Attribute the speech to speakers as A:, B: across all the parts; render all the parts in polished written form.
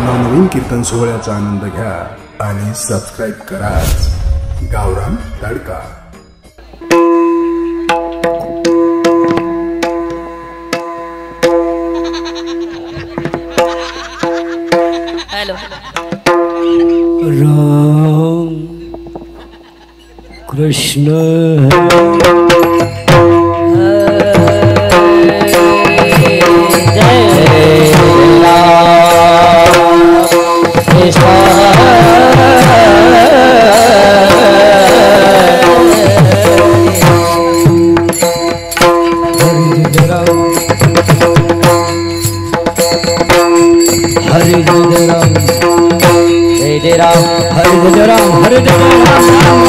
A: नवनवीन कीर्तन सोहळ्याचा आनंद घ्या आणि सबस्क्राइब करा गावरान तडका।
B: हेलो
C: राम कृष्ण हरे राम हरे राम हरे राम हरे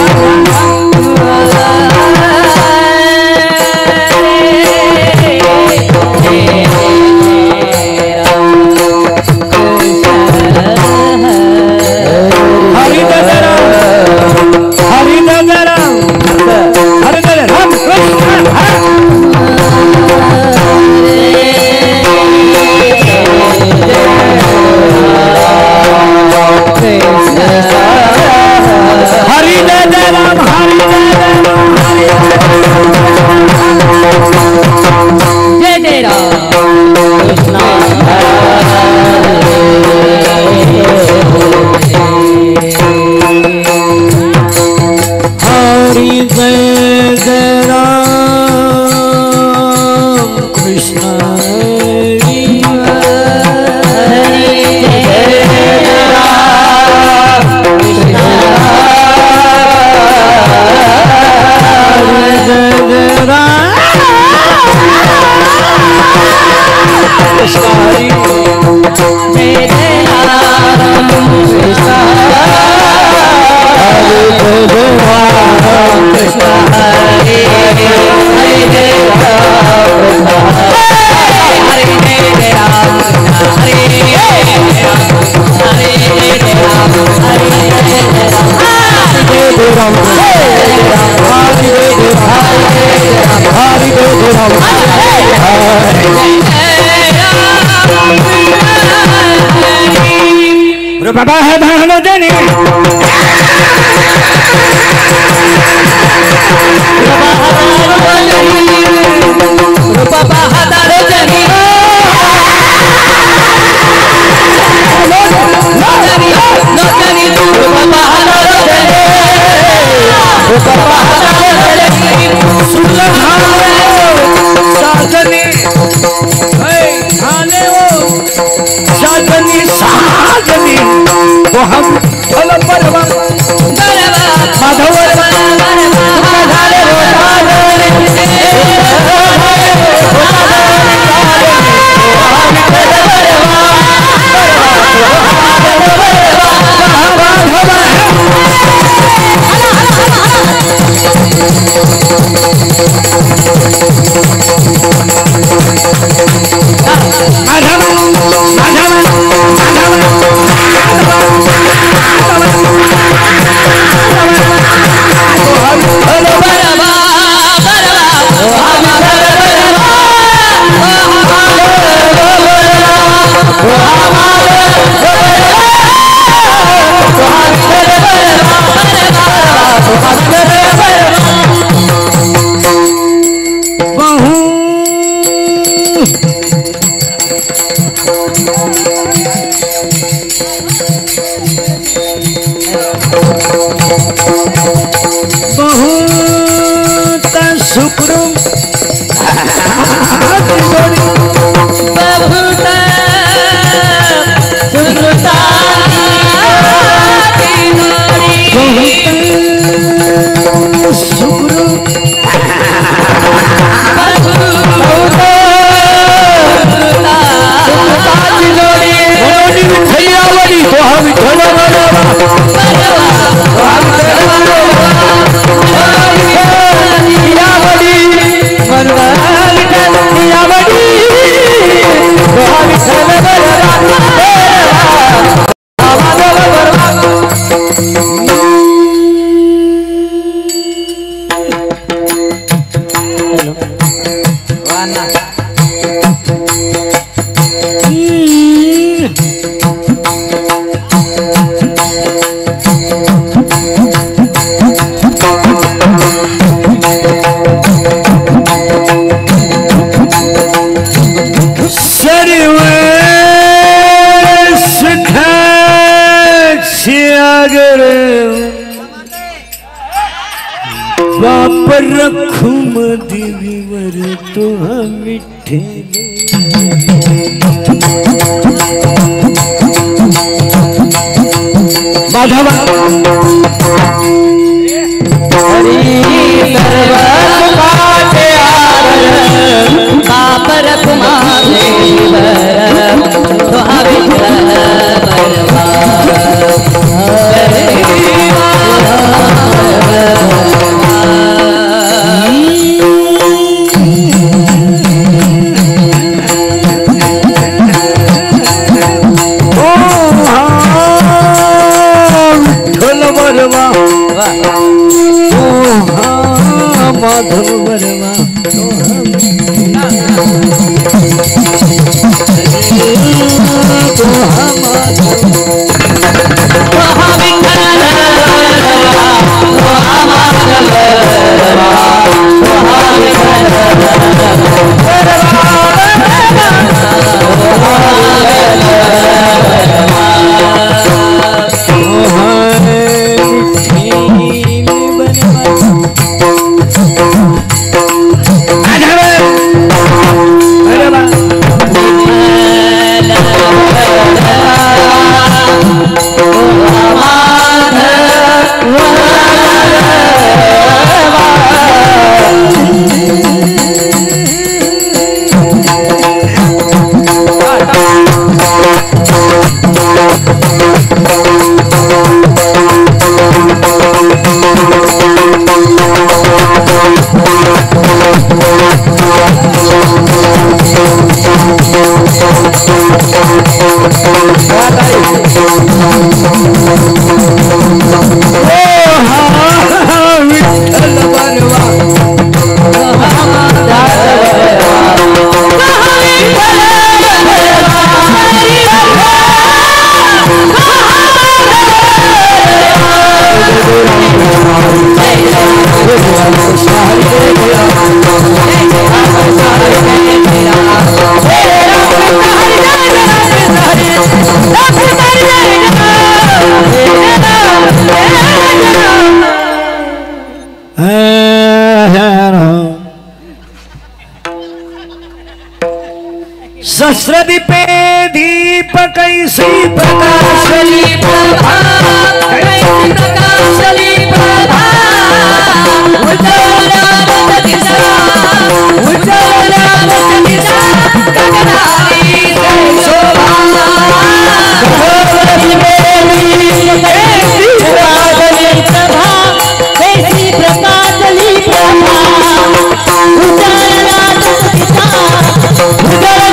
C: बाबा है भानो देने बाबा हदारो देने नोचनी तू बाबा हदारो देने बाबा हदारो देने सुल्ला साजनी खाने वो साजनी साजनी वो हम चलो परवा माधव पर रखूम दिवीवर तो मिठे माधव हरी
B: बापर कुमारे
C: माधव वर्मा सहस्रदि पे दीप कैसी प्रकाशली प्रभा कैसी प्रकाशली प्रभा उज्ज्वला दिशा उज्ज्वला दिशा गगनारी शोभा कैसी प्रकाशली प्रभा कैसी प्रकाशली प्रभा उज्ज्वला दिशा उज्ज्वला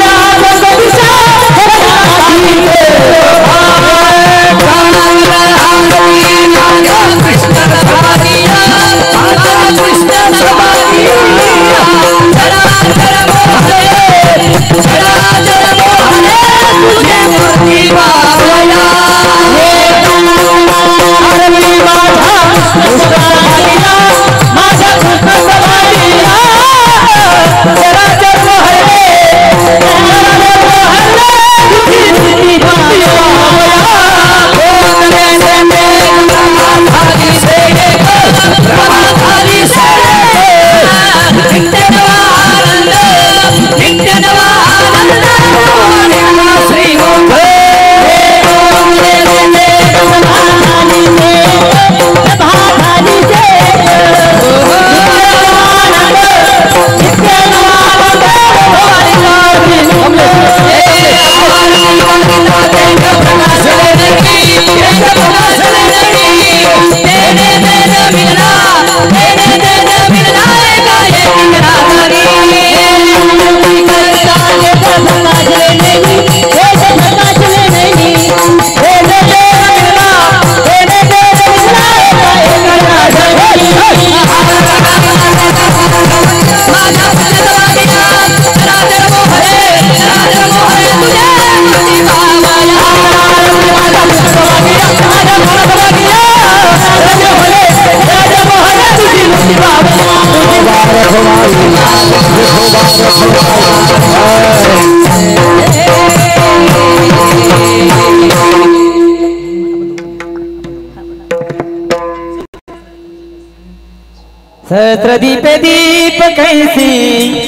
C: सहस्रदीपे दीप कैसी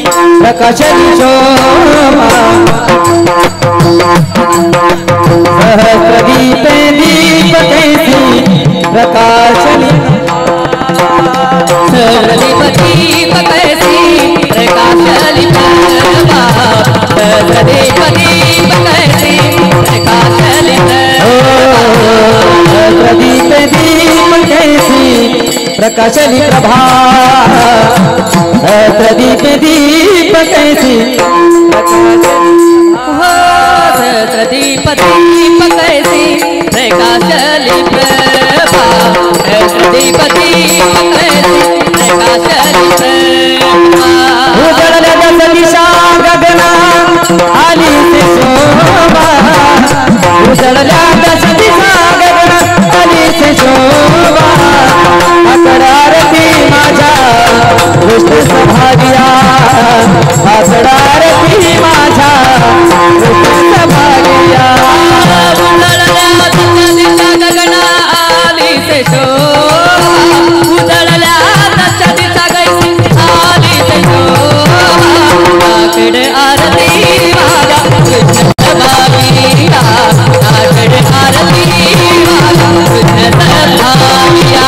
C: प्रकाशली शोभा सहस्रदीपे दीप कैसी प्रकाशली
B: सहस्रदीप दीप कैसी प्रकाशली प्रभा सहस्रदीप दीप कैसी प्रकाशली
C: सहस्रदीप दीप कैसी प्रकाशली प्रभा सहस्रदीप दीप कैसी
B: सहस्रदीप दीप कैसी प्रकाशली प्रभा सहस्रदीप दीप कैसी प्रकाशली प्रभा
C: उजळल्या दस दिशा गगना आली ते शोभा उजळल्या दस दिशा गगना आली ते शोभा आकडारती माझ्या कृष्ण सभागिया आकडारती माझ्या कृष्ण सभागिया
B: गगना आली से उजळल्या दशा दिशा गैसी आली से आकड आरती माझा कृष्ण सभागिया आकड आरती माझा कृष्ण सभागिया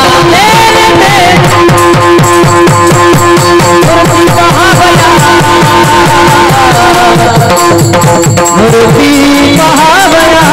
C: मूर्ति महाबला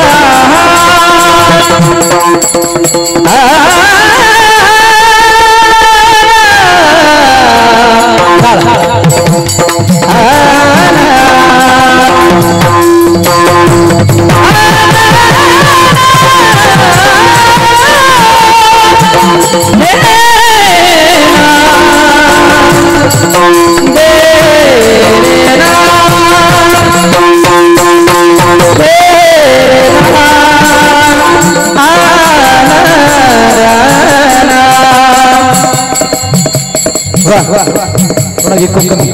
C: थोड़ा ये कम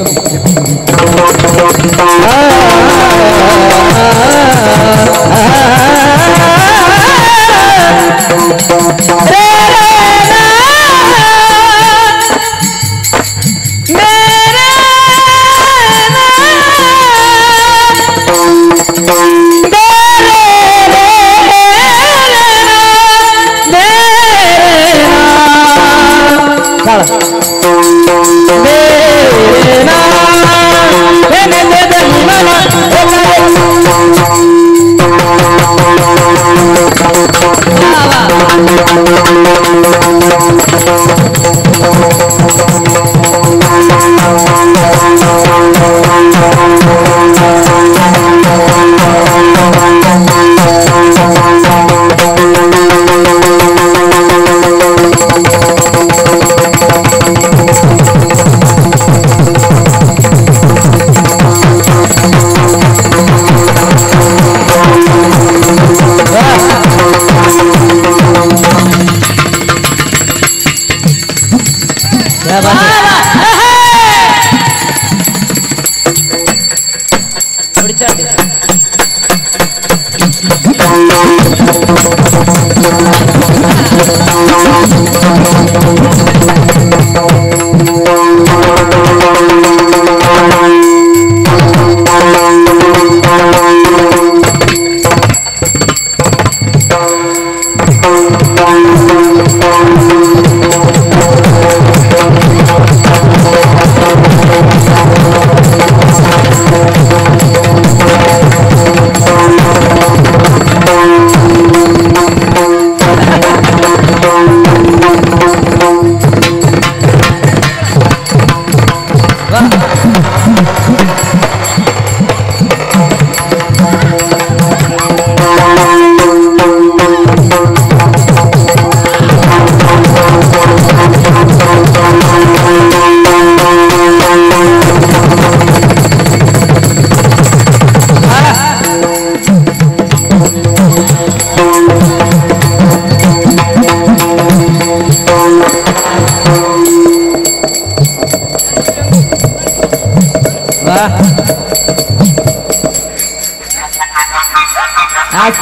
B: आज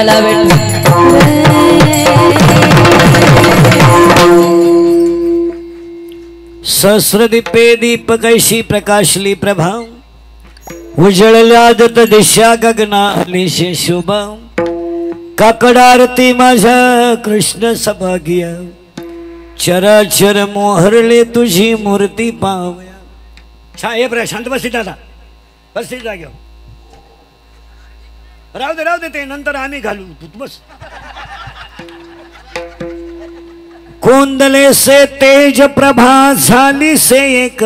B: विठ्ठला
D: सहस्रदीपे दीप कैशी प्रकाशली प्रभा उजळल्या दत्त दिशा गगनाली शुभा काकडारती माझ्या कृष्ण सभागिया चराचर मोहरले तुझी मूर्ती पावया शांत बस दादा बस जाग्या राहू दे ते नंतर आम्ही घालू तू बस कोंदले से तेज प्रभा झाली से एक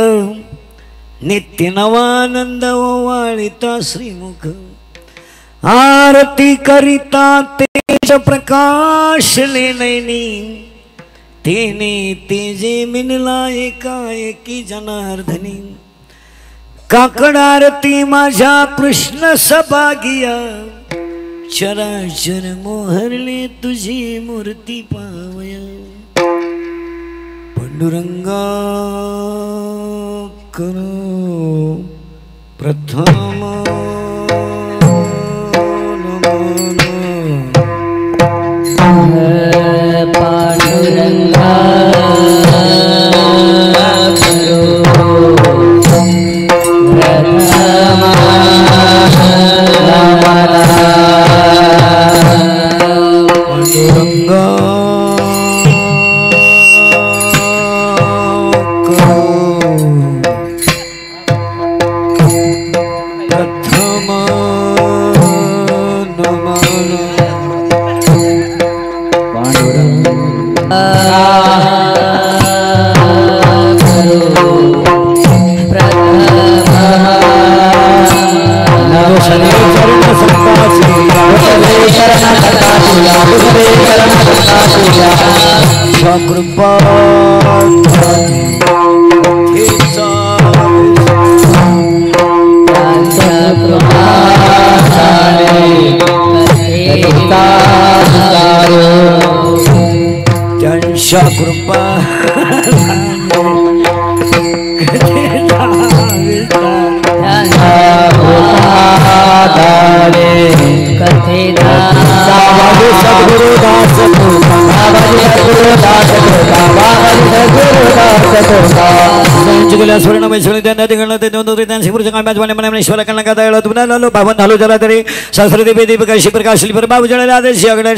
D: नित्य नवानंद ओवाळिता श्रीमुख आरती करिता तेज प्रकाशले नैनी तेने तेजे मिनला एकाएकी जनार्दनी काकड आरती माझ्या कृष्ण सभागिया चराचर मोहरले तुझी मूर्ती पावया पांडुरंगा करो प्रथम
B: पांडुरंगा
D: कृपा त्यांच्या कृपा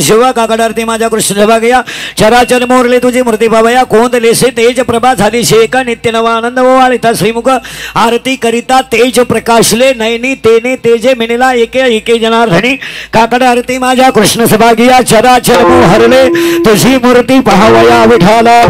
D: शिवा काकडारती माझ्या कृष्ण सभागिया चराचर मोरले तुझी मूर्ती पावया कोंदले से तेज प्रभा झाली शेका नित्य नवानंद ओवाळिता श्रीमुख आरती करिता तेज प्रकाशले नयनी तेने तेजे मिनिला एके एके जनार्दनी काकड आरती माझ्या कृष्ण सभागिया चराचर मोहरले तुझी मूर्ती पाहावया विठाला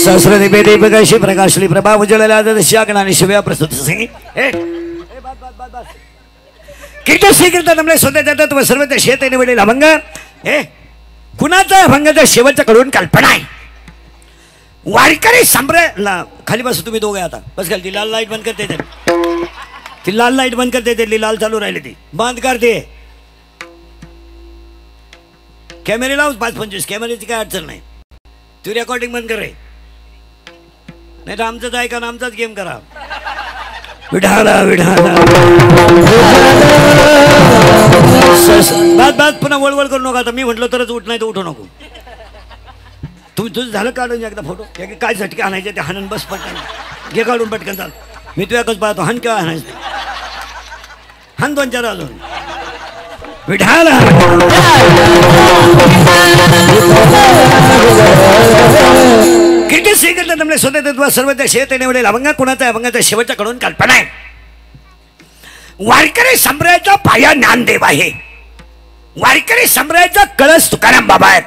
D: सहस्रदीपे दीपकशी प्रकाशली प्रभा उजळल्या दशागणाने शिव्या प्रस्तुत सिंग कीर्तन श्रीकीर्तन नमले स्वतः जातात व सर्व शेत निवडील अभंग कुणाचा अभंगाच्या शेवटच्या कडून कल्पना आहे वारकरी संभ्रला खाली बस तुम्ही दोघे आता बस खाली ती लाल लाईट बंद करते ती लाल लाईट बंद करते ती लाल चालू राहिली ती बंद करते कॅमेरे लावून 5-25 कॅमेऱ्याची काय अडचण नाही तू रेकॉर्डिंग बंद कर रे नाही तर आमचंच ऐका ना आमचाच गेम करा. विढाला विढाला बाद पुन्हा वळवळ करू नका. आता मी म्हटलं तरच उठ नाही तर उठू नको. तुम्ही तुझं झालं काढून एकदा फोटो काय झटके आणायचे ते हाणून बस पटकन घे काढून पटकन चाल. मी तुझ्या कसं पाहतो हाण केव्हा हाणायचं हाण 2-4 अजून. विढाला क्रिकेट श्रीकृष्ण तमले स्वतंत्र सर्व त्या शेत निवडेल. अभंग कोणाचा आहे? अभंगाच्या शेवटच्या कडून कल्पना आहे. वारकरी संप्रदायाचा पाया ज्ञानदेव आहे. वारकरी संप्रदायाचा कळस तुकाराम बाबा आहेत.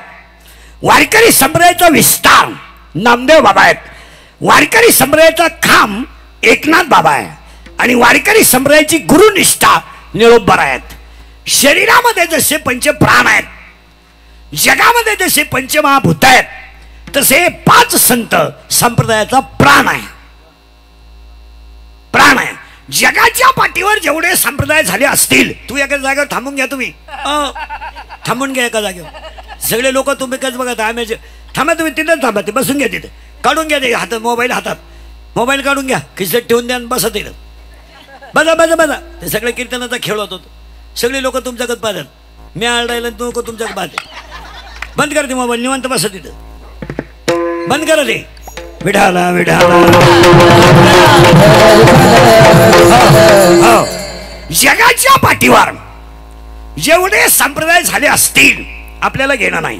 D: वारकरी संप्रदायाचा विस्तार नामदेव बाबा आहेत. वारकरी संप्रदायाचा खांब एकनाथ बाबा आहे. आणि वारकरी संप्रदायाची गुरुनिष्ठा निळोबा आहेत. शरीरामध्ये जसे पंचप्राण आहेत, जगामध्ये जसे पंचमहाभूत आहेत, तसे 5 संत संप्रदायाचा प्राण आहे. प्राण आहे. जगाच्या पाठीवर जेवढे संप्रदाय झाले असतील, तू एका जागेवर थांबून घ्या. तुम्ही थांबून घ्या एका जागेवर. सगळे लोक तुम्ही कच बघा थांबा. तुम्ही तिथं थांबा. ते बसून घ्या तिथे. काढून घ्या ते हातात मोबाईल. हातात मोबाईल काढून घ्या. खिशात ठेवून द्या. बसा तिथं. बजा बजा बजा. ते सगळे कीर्तनाचा खेळ होतो. सगळे लोक तुमच्याकडे पाहतात. मी आळडायला तू लोक तुमच्याकडे पाहते. बंद करा ते मोबाईल. निवांत बसा तिथं. बंद करा ते. विढाला विढाला. जगाच्या पाठीवर जेवढे संप्रदाय झाले असतील आपल्याला घेणं नाही.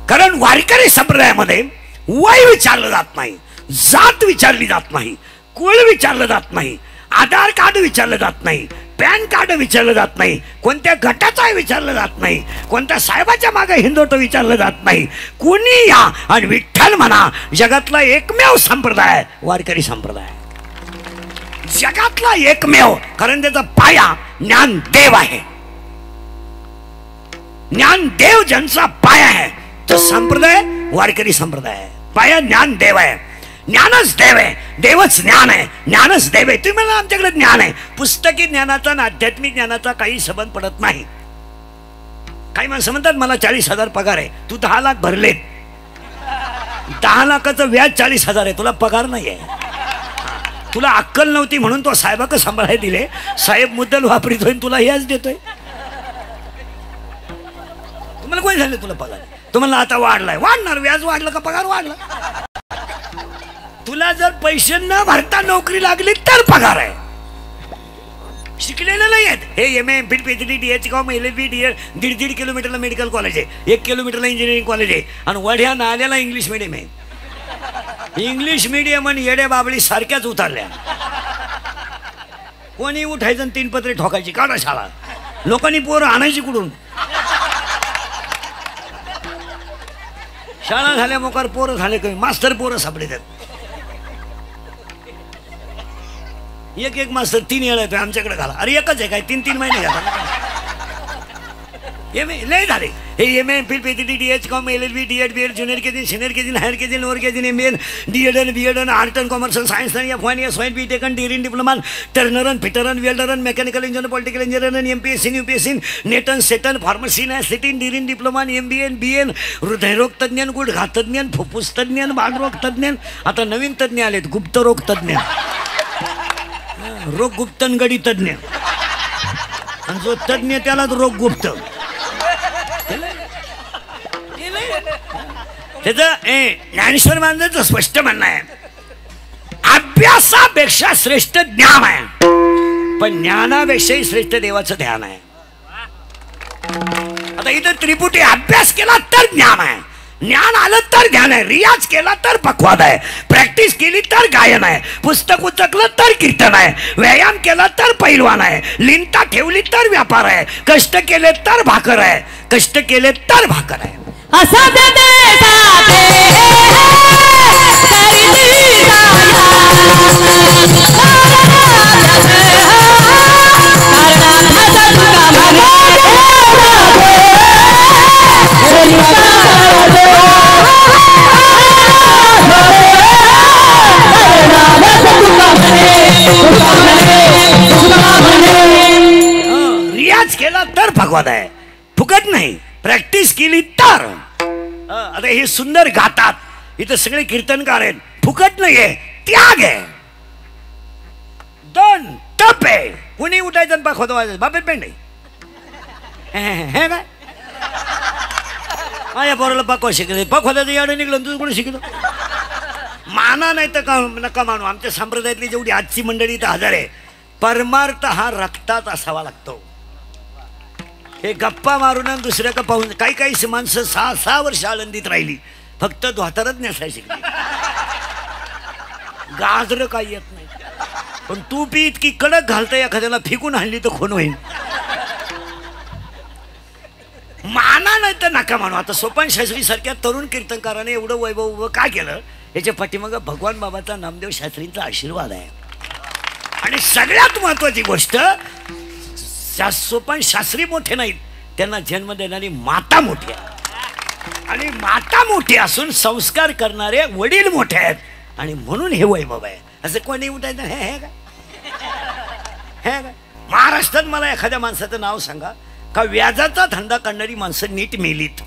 D: कारण वारकरी संप्रदायामध्ये वय विचारलं जात नाही, जात विचारली जात नाही, कुळ विचारलं जात नाही, आधार कार्ड विचारलं जात नाही, पॅन कार्ड विचारलं जात नाही, कोणत्या गटाचा विचारलं जात नाही, कोणत्या साहेबाच्या मागे हिंदोट विचारलं जात नाही. कुणी या आणि विठ्ठल म्हणा. जगातला एकमेव संप्रदाय वारकरी संप्रदाय. जगातला एकमेव. कारण त्याचा पाया ज्ञानदेव आहे. ज्ञानदेव ज्यांचा पाया आहे तो संप्रदाय वारकरी संप्रदाय आहे. पाया ज्ञानदेव आहे. ज्ञानच देव आहे. देवच ज्ञान आहे. ज्ञानच देव आहे. तुम्ही मला आमच्याकडे ज्ञान आहे. पुस्तकी ज्ञानाचा आणि आध्यात्मिक ज्ञानाचा काही संबंध पडत नाही. काही माणसं म्हणतात मला 40,000 पगार आहे. तू 10 लाख भरले. 10 लाखाचं व्याज 40,000 आहे. तुला पगार नाही आहे. तुला अक्कल नव्हती म्हणून तो साहेबाक सांभाळायला दिले. साहेब मुद्दल वापरितोय तुला याच देतोय. तुम्हाला कोणी झाले तुला पगार? तुम्हाला आता वाढलाय. वाढणार. व्याज वाढलं का पगार वाढला? तुला जर पैसे न भरता नोकरी लागली तर पगार आहे. शिकलेलं नाही आहेत. हे MA MPhil PhD DH.Com LLB DL 1.5 किलोमीटरला मेडिकल कॉलेज आहे. 1 किलोमीटरला इंजिनिअरिंग कॉलेज आहे. आणि वढ्या नाल्याला इंग्लिश मिडियम आहे. इंग्लिश मिडियम आणि येड्या बाबळी सारख्याच उतरल्या. कोणी उठायचं 3 पत्रे ठोकायची. काढा शाळा. लोकांनी पोरं आणायची कुठून? शाळा झाल्या मोकार पोरं झाले कमी. मास्तर पोरं सापडे त्यात. एक मास्तर 3 वेळा येतोय आमच्याकडे घाला. अरे एकच आहे काय 3 महिने घाला. लय झाले. हे MA MPhil PhD DH.Com LLB DED BEd junior KG senior KG higher KG lower KG MA DEd BEd art and commerce science FY BTech DRIN diploma टर्नरन फिटरन वेल्डरन mechanical engineer political engineer MPSC UPSC नेटन सेटन pharmacy सिटीन DRIN diploma MBA BN हृदयरोग तज्ञ गुडघा तज्ञ फुफ्फुस तज्ञ बालरोग तज्ञ. आता नवीन तज्ञ आलेत गुप्तरोग तज्ञ. रोग गुप्तन गडी तज्ञ. आणि जो तज्ञ त्याला रोग गुप्त. त्याचं ज्ञानेश्वर महाराजांचं स्पष्ट म्हणणं आहे अभ्यासापेक्षा श्रेष्ठ ज्ञान आहे. पण ज्ञानापेक्षाही श्रेष्ठ देवाचं ध्यान आहे. आता इथं त्रिपुटी अभ्यास केला तर ज्ञान आहे. ज्ञान आलं तर ध्यान आहे. रियाज केला तर पक्वाद आहे. प्रॅक्टिस केली तर गायन आहे. पुस्तक उचकलं तर कीर्तन आहे. व्यायाम केला तर पैलवान आहे. लिंता ठेवली तर व्यापार आहे. कष्ट केले तर भाकर आहे. कष्ट केले तर भाकर आहे. रियाज केला तर भगवत आहे. फुकट नाही. प्रॅक्टिस केली तर. आता हे सुंदर गातात. इथं सगळे कीर्तनकार आहेत. फुकट नाहीये, त्याग आहे. 2 तप आहे. कुणी उठायचं पाक होतं बापेत पेंड हे काय माझ्या पोराला पाकवा शिकले, पाक होता याडं निघलं तुझं कोणी शिकलं. माना नाही तर का नका मानू. आमच्या संप्रदायातली जेवढी आजची मंडळी तर हजार आहे. परमार्थ हा रक्तात असावा लागतो. हे गप्पा मारून दुसऱ्या का पाहून काही काही माणसं 6 वर्ष आळंदीत राहिली, फक्त धोतरच नेसाय शिकली, गाजर काही येत नाही. पण तू बी इतकी कडक घालता एखाद्याला फेकून आणली तर खून होईल. माना नाही तर नका मानू. आता सोपान शास्त्री सारख्या तरुण कीर्तनकाराने एवढं वैभव उभं का केलं, याच्या पाठीमागं भगवान बाबाचा नामदेव शास्त्रींचा आशीर्वाद आहे. आणि सगळ्यात महत्वाची गोष्ट, सोपान शास्त्री मोठे नाहीत, त्यांना जन्म देणारी माता मोठी आहे. आणि माता मोठी असून संस्कार करणारे वडील मोठे आहेत. आणि म्हणून हे वैभव आहे. असं कोणी उठायचं हे काय. महाराष्ट्रात मला एखाद्या माणसाचं नाव सांगा का व्याजाचा धंदा करणारी माणसं नीट मेलीत.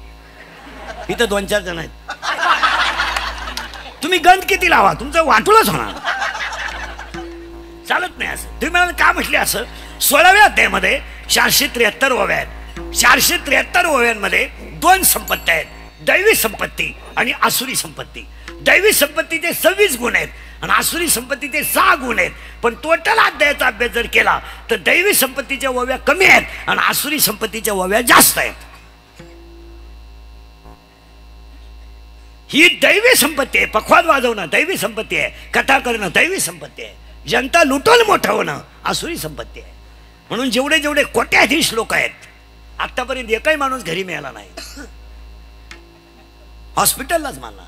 D: इथं 2-4 जण आहेत. तुम्ही गंध किती लावा, तुमचं वाटूलच होणार. चालत नाही असं. तुम्ही मला का म्हटले असं. 16व्या अध्यायामध्ये 473 ओव्या आहेत. 473 ओव्यांमध्ये 2 संपत्ती आहेत, दैवी संपत्ती आणि आसुरी संपत्ती. दैवी संपत्तीचे 26 गुण आहेत आणि आसुरी संपत्तीचे 6 गुण आहेत. पण टोटल अध्यायाचा अभ्यास जर केला तर दैवी संपत्तीच्या ओव्या कमी आहेत आणि आसुरी संपत्तीच्या ओव्या जास्त आहेत. ही दैवी संपत्ती आहे. पखवाद वाजवणं दैवी संपत्ती आहे, कथा करणं दैवी संपत्ती आहे, जनता लुटून मोठं होणं आसुरी संपत्ती आहे. म्हणून जेवढे जेवढे कोट्याधीश लोक आहेत, आतापर्यंत एकही माणूस घरी मिळाला नाही, हॉस्पिटललाच मारला.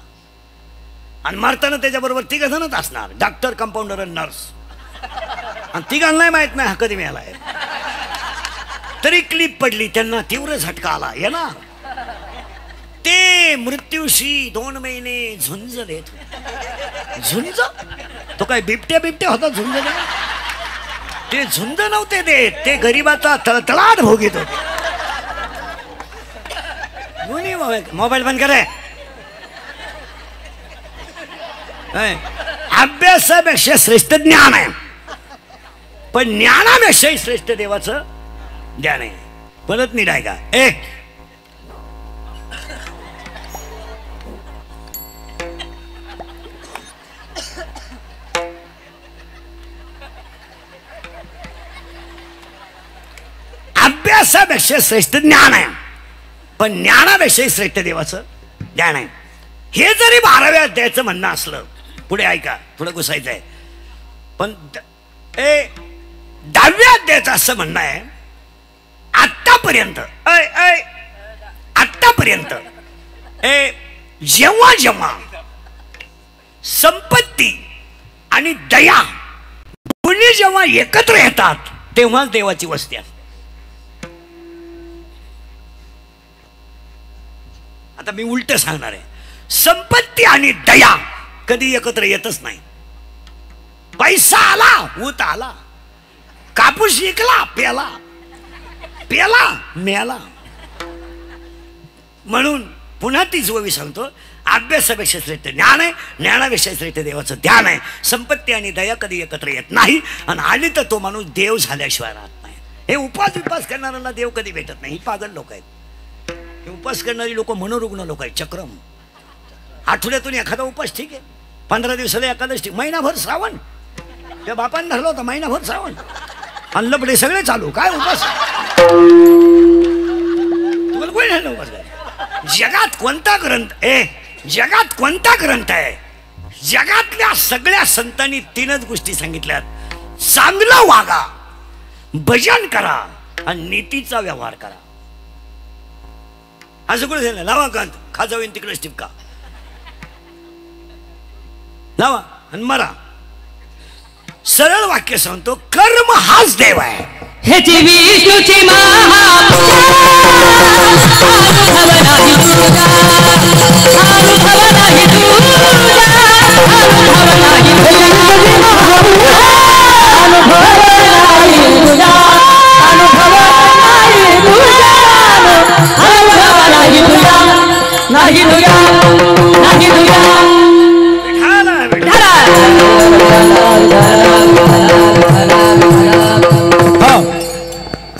D: आणि मारताना त्याच्याबरोबर 3 जणच असणार, डॉक्टर, कंपाऊंडर आणि नर्स. आणि 3 नाही माहित नाही हा कधी मिळालाय. तरी क्लिप पडली, त्यांना तीव्र झटका आला. येणार ते मृत्यूशी 2 महिने झुंज देत. झुंज तो काय बिबट्या होता झुंज देत? ते झुंज नव्हते देत, ते गरिबाचा तळतळाट भोगीत होते. मोबाईल बंद करे. अभ्यासापेक्षा श्रेष्ठ ज्ञान आहे, पण ज्ञानापेक्षाही श्रेष्ठ देवाचं ज्ञान आहे. परत नीट आहे का. अभ्यासापेक्षा श्रेष्ठ ज्ञान आहे, पण ज्ञानापेक्षाही श्रेष्ठ देवाचं ज्ञान आहे. हे जरी 12व्या अध्यायाचं म्हणणं असलं, पुढे ऐका, थोडं घुसायचं आहे. पण 10व्या अध्यायाचं असं म्हणणं आहे, आतापर्यंत जेव्हा जेव्हा संपत्ती आणि दया दोन्ही जेव्हा एकत्र येतात तेव्हाच देवाची वस्ती असते. आता मी उलट सांगणार आहे. संपत्ती आणि दया कधी एकत्र येतच नाही. पैसा आला, ऊत आला, कापूस विकला, पेला मेला. म्हणून पुन्हा तीच ओवी सांगतो, अभ्यासापेक्षा श्रेष्ठ ज्ञान आहे, ज्ञानापेक्षा श्रेष्ठ देवाचं ध्यान आहे. संपत्ती आणि दया कधी एकत्र येत नाही, आणि आली तर तो माणूस देव झाल्याशिवाय राहत नाही. हे उपास करणाऱ्यांना देव कधी भेटत नाही. ही पागल लोक आहेत. हे उपास करणारी लोक मनोरुग्ण लोक आहेत. चक्रम. आठवड्यातून एखादा उपास ठीक आहे, 15 दिवसाला एकादश ठीक, महिनाभर श्रावण. त्या बापाने धरलं होतं महिनाभर श्रावण, अल्लपडे सगळे चालू. काय उपास तुम्हाला कोणी झालं उपास काय. जगात कोणता ग्रंथ आहे, जगातल्या सगळ्या संतांनी 3च गोष्टी सांगितल्यात. चांगलं वागा, भजन करा आणि नीतीचा व्यवहार करा. असं कुठे झालं. लावा ग्रंथ, खाजावीन तिकडेच टिपका लावा आणि मरा. सरळ वाक्य सांगतो, कर्म हाच देव आहे.
B: ह्याची विष्णूची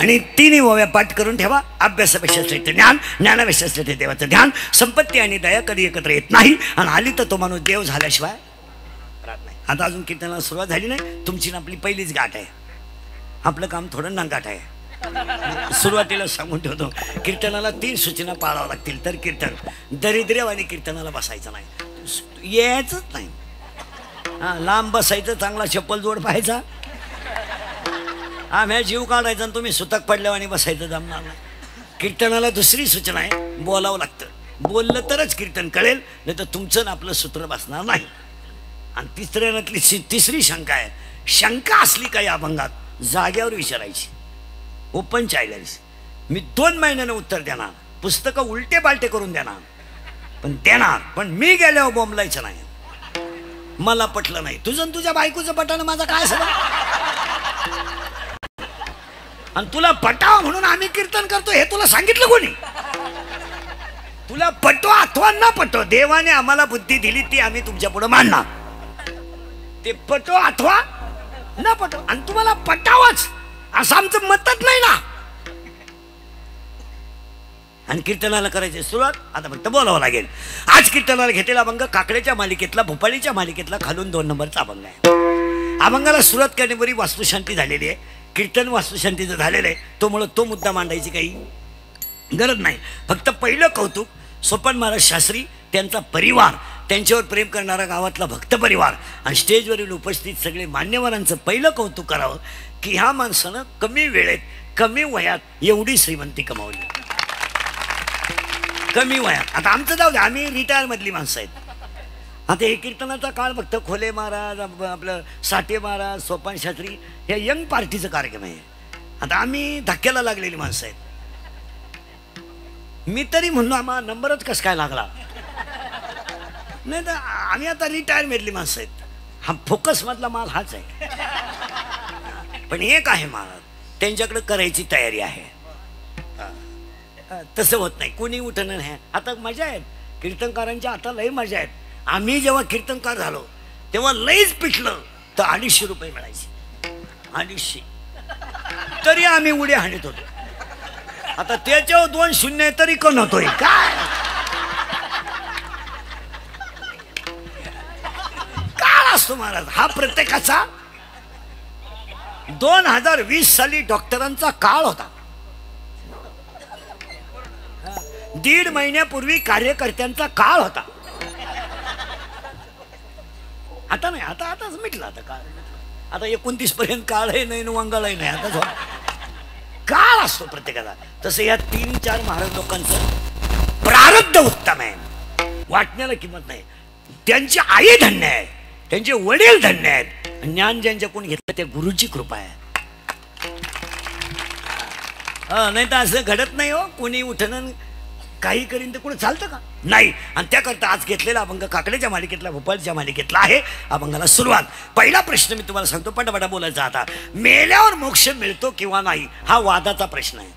D: आणि तिन्ही ओव्या पाठ करून ठेवा. अभ्यासापेक्षा श्रेष्ठ ज्ञान, ज्ञानापेक्षा श्रेष्ठ देवाचं ध्यान. संपत्ती आणि दया कधी एकत्र येत नाही आणि आली तर तो माणूस देव झाल्याशिवाय राहत नाही. आता अजून कीर्तनाला सुरुवात झाली नाही. तुमची ना आपली पहिलीच गाठ आहे. आपलं काम थोडं नांगाट आहे. सुरुवातीला सांगून ठेवतो, कीर्तनाला 3 सूचना पाळावं लागतील तर कीर्तन. दरिद्र्यवाणी कीर्तनाला बसायचं नाही, यायचंच नाही. हा, लांब बसायचं, चांगला चप्पल जोड पाहायचा. आम्ही जीव काढायचा आणि तुम्ही सुतक पडल्यावानी बसायचं जमणार नाही. कीर्तनाला दुसरी सूचना आहे, बोलावं लागतं. बोललं तरच कीर्तन कळेल, नाही तर तुमचं आपलं सूत्र बसणार नाही. आणि तिसऱ्यातली तिसरी शंका आहे, शंका असली का या अभंगात जाग्यावर विचारायची, ओपन चॅलेंज. मी 2 महिन्यानं उत्तर देणार, पुस्तकं उलटे पालटे करून देणार, पण देणार. पण मी गेल्यावर बोंबलायचं नाही. मला पटलं नाही, तुझं तुझ्या बायकोचं पटानं माझा काय सगळं. आणि तुला पटाव म्हणून आम्ही कीर्तन करतो हे तुला सांगितलं कोणी? तुला पटो अथवा न पटो, देवाने आम्हाला बुद्धी दिली ती आम्ही तुमच्या पुढे मांडणार. ते पटो अथवा न पटो, आणि तुम्हाला पटावच असं आमचं मतच नाही ना. आणि कीर्तनाला करायची सुरुवात आता फक्त बोलावं लागेल. आज कीर्तनाला घेतलेला अभंग काकड्याच्या मालिकेतला, भोपाळीच्या मालिकेतला खालून 2 नंबरचा अभंग आहे. अभंगाला सुरुवात करण्यापूर्वी वास्तुशांती झालेली आहे. कीर्तन वास्तुशांतीचं झालेलं आहे, तो मुद्दा मांडायची काही गरज नाही. फक्त पहिलं कौतुक सोपान महाराज शास्त्री, त्यांचा परिवार, त्यांच्यावर प्रेम करणारा गावातला भक्त परिवार आणि स्टेजवरील उपस्थित सगळे मान्यवरांचं पहिलं कौतुक करावं की ह्या माणसानं कमी वेळेत कमी वयात एवढी श्रीमंती कमावली. कमी वयात. आता आमचं जाऊ दे, आम्ही रिटायर मधली माणसं आहेत. आता हे कीर्तनाचा काळ फक्त खोले महाराज, आपलं साठे महाराज, सोपान शास्त्री या यंग पार्टीचा कार्यक्रम आहे. आता आम्ही धक्क्याला लागलेली माणसं आहेत. मी तरी म्हणलो आम्हाला नंबरच कसं काय लागला नाही, तर आम्ही आता रिटायर मधली माणसं आहेत. हा फोकस मधला माल हाच आहे. पण एक आहे महाराज, त्यांच्याकडे करायची तयारी आहे. तसं होत नाही, कोणी उठणं नाही. आता मजा आहेत कीर्तनकारांच्या, आता लय मजा आहेत. आम्ही जेव्हा कीर्तनकार झालो तेव्हा लईच पिटलं तर 250 रुपये मिळायचे. 250 तरी आम्ही उड्या हाणत होतो. आता त्याच्यावर 2 शून्य तरी कोण होतोय काय काळ असतो महाराज हा प्रत्येकाचा. 2020 साली डॉक्टरांचा काळ होता. 1.5 महिन्यापूर्वी कार्यकर्त्यांचा काळ होता. आता नाही, आताच मिटला. आता काळ, आता 29 पर्यंत काळ आहे नाही, मंगळही नाही. आता काळ असतो प्रत्येकाचा. तसं या 3-4 महाराज लोकांचं प्रारब्ध उत्तम आहे, वाटण्याला किंमत नाही. त्यांची आई धन्य आहे, त्यांचे वडील धन्य आहेत. ज्ञान ज्यांच्याकडून घेतलं त्या गुरुची कृपा आहे. नाही तर असं घडत नाही हो. कोणी उठणं काही करीन तर कोणी चालतं का? नाही. आणि त्याकरता आज घेतलेला अभंग काकड्याच्या मालिकेतला, भोपाळच्या मालिकेतला आहे. अभंगाला सुरुवात. पहिला प्रश्न मी तुम्हाला सांगतो, पटापटा बोलायचा. आता मेल्यावर मोक्ष मिळतो किंवा नाही हा वादाचा प्रश्न आहे.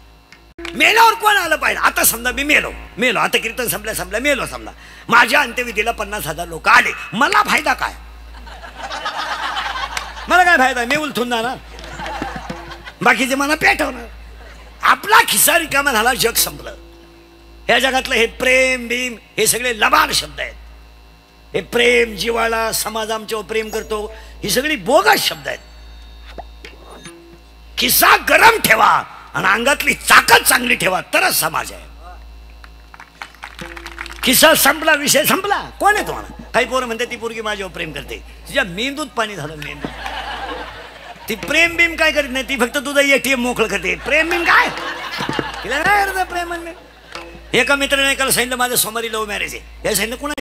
D: मेल्यावर कोण आलं पाहिजे? आता समजा मी मेलो, आता कीर्तन संपल्या मेलो समजा, माझ्या अंत्यविधीला 50,000 लोक आले, मला फायदा काय? मला काय फायदा? मी उलथून जाणार, बाकीचे मला पेटवणार. आपला खिसा रिकामा झाला, जग संपलं. या जगातलं हे प्रेम भीम हे सगळे लबाड शब्द आहेत. हे प्रेम, जिव्हाळा, समाज आमच्यावर प्रेम करतो, ही सगळी बोगस शब्द आहेत. खिसा गरम ठेवा आणि अंगातली ताकद चांगली ठेवा तरच समाज आहे. खिसा संपला, विषय संपला. कोण आहे तुम्हाला? काही पोरं म्हणते ती पोरगी माझ्यावर प्रेम करते, तिच्या मेंदूत पाणी झालं. मेंदू ती प्रेम भीम काय करीत नाही, ती फक्त तुझं ATM मोकळं करते. प्रेम भीम काय? तिला काय करत प्रेम? एका मित्राने एकाला सांगितलं माझं सोमवारी लव्ह मॅरेज आहे. याला सांगितलं कोणा?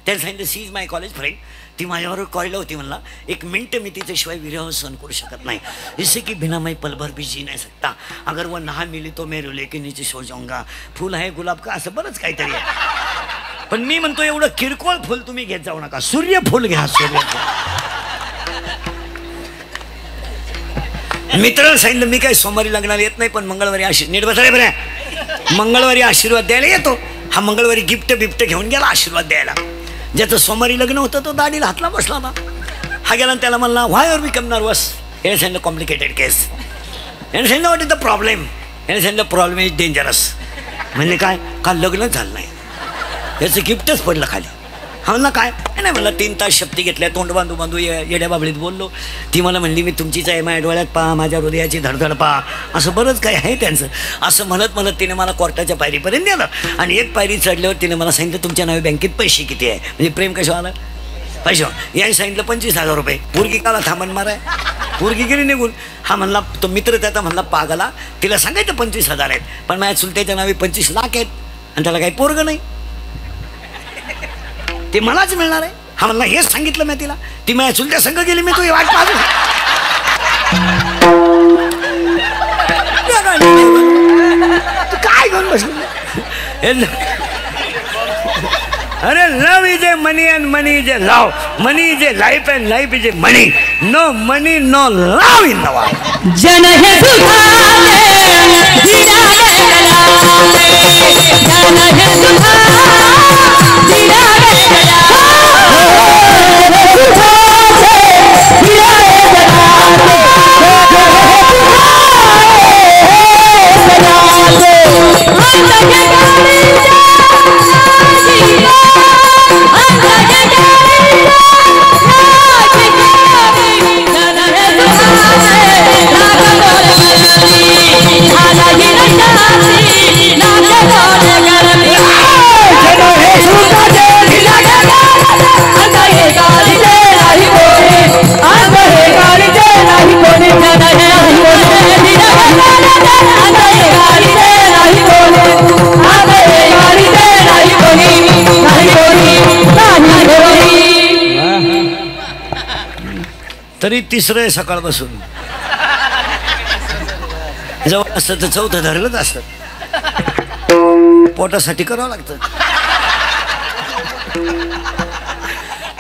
D: त्याला सांगितलं she is my college friend. ती माझ्याबरोबर कॉलेजला होती. म्हणला 1 मिनट मी तिच्याशिवाय विरह सहन करू शकत नाही. जिससे की बिना मैं पल भर भी जी नाही सकता. अगर वो ना मिली तो मैं रुले के नीचे सो जाऊंगा. फूल आहे गुलाब का, असं बरंच काहीतरी आहे. पण मी म्हणतो एवढं किरकोळ फुल तुम्ही घेत जाऊ नका. सूर्यफूल घ्या, सूर्यफूल. मित्राला सांगितलं मी काय सोमवारी लग्नाला येत नाही, पण मंगळवारी नीट बसायला बरं, मंगळवारी आशीर्वाद द्यायला येतो. हा मंगळवारी गिफ्ट बिफ्ट घेऊन गेला आशीर्वाद द्यायला. ज्याचं सोमवारी लग्न होतं तो दाढीला हातला बसला ना. हा गेला आणि त्याला म्हणला व्हाय आर बिकम नर्वस. याने सांगितलं कॉम्प्लिकेटेड केस. याने सांगितलं व्हॉट इज द प्रॉब्लेम. याने सांगितलं प्रॉब्लेम इज डेंजरस. म्हणजे काय, काल लग्नच झालं नाही, याचं गिफ्टच पडलं खाली. हा म्हणला काय नाही म्हणलं 3 तास शक्ती घेतल्या, तोंड बांधू बांधू येड्या बाबळीत बोललो. ती मला म्हणली मी तुमचीच आहे, माझ्या डोळ्यात पहा, माझ्या हृदयाची धडधड पहा, असं बरंच काही आहे त्यांचं. असं म्हणत म्हणत तिने मला कोर्टाच्या पायरीपर्यंत नेलं आणि एक पायरी चढल्यावर तिने मला सांगितलं तुमच्या नावे बँकेत पैसे किती आहे. म्हणजे प्रेम कशा आलं पैसे. याने सांगितलं 25,000 रुपये. पोरगी काला थांबण माराय, पोरगी गेली निघून. हा म्हणला तो मित्र त्याचा म्हणला पागला, तिला सांगायचं 25,000 आहेत, पण माझ्या चुलत्याच्या नावे 25 लाख आहेत आणि त्याला काही पोरगं नाही, ते मलाच मिळणार आहे. हा म्हणला हेच सांगितलं मी तिला. ती माझ्या चुलत्या संघ गेली, मी तुझी वाट पाहतो. काय घेऊन बसली. अरे love is a money and money is a love. Money is a life and life is a money. No money no love in the world.
B: जन हे सुधारे धीरारे गलावे, जन हे सुधारे धीरारे
D: तरी तिसरं आहे सकाळपासून. जवळ असतं तर 4थं धरलंच असतं. पोटासाठी करावं लागतं.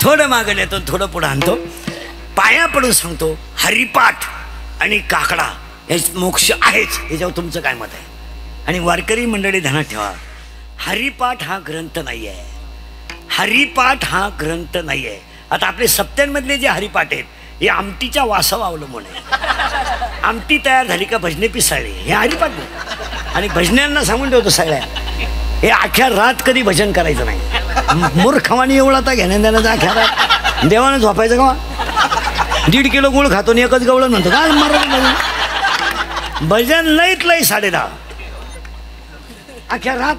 D: थोडं मागं नेतो, थोडं पुढं आणतो, पाया पडून सांगतो हरिपाठ आणि काकडा याच्यात मोक्ष आहेच. याच्यावर तुमचं काय मत आहे. आणि वारकरी मंडळी ध्यानात ठेवा, हरिपाठ हा ग्रंथ नाही आहे. हरिपाठ हा ग्रंथ नाही आहे. आता आपले सप्त्यांमधले जे हरिपाठ आहेत हे आमटीच्या वासावर अवलंबून आहे. आमटी तयार झाली का भजने पिसाळली, हे हरिपाठ नाही. आणि भजन्यांना सांगून ठेवतो सगळ्या, हे अख्या रात कधी भजन करायचं नाही. मूर्खवाणी एवढा आता घेण्यात अख्या रात देवानं झोपायचं का. 1.5 किलो गुळ खातो आणि एकच गवळण म्हणतो का मराठी भजन लईत लई 10:30 अख्या रात.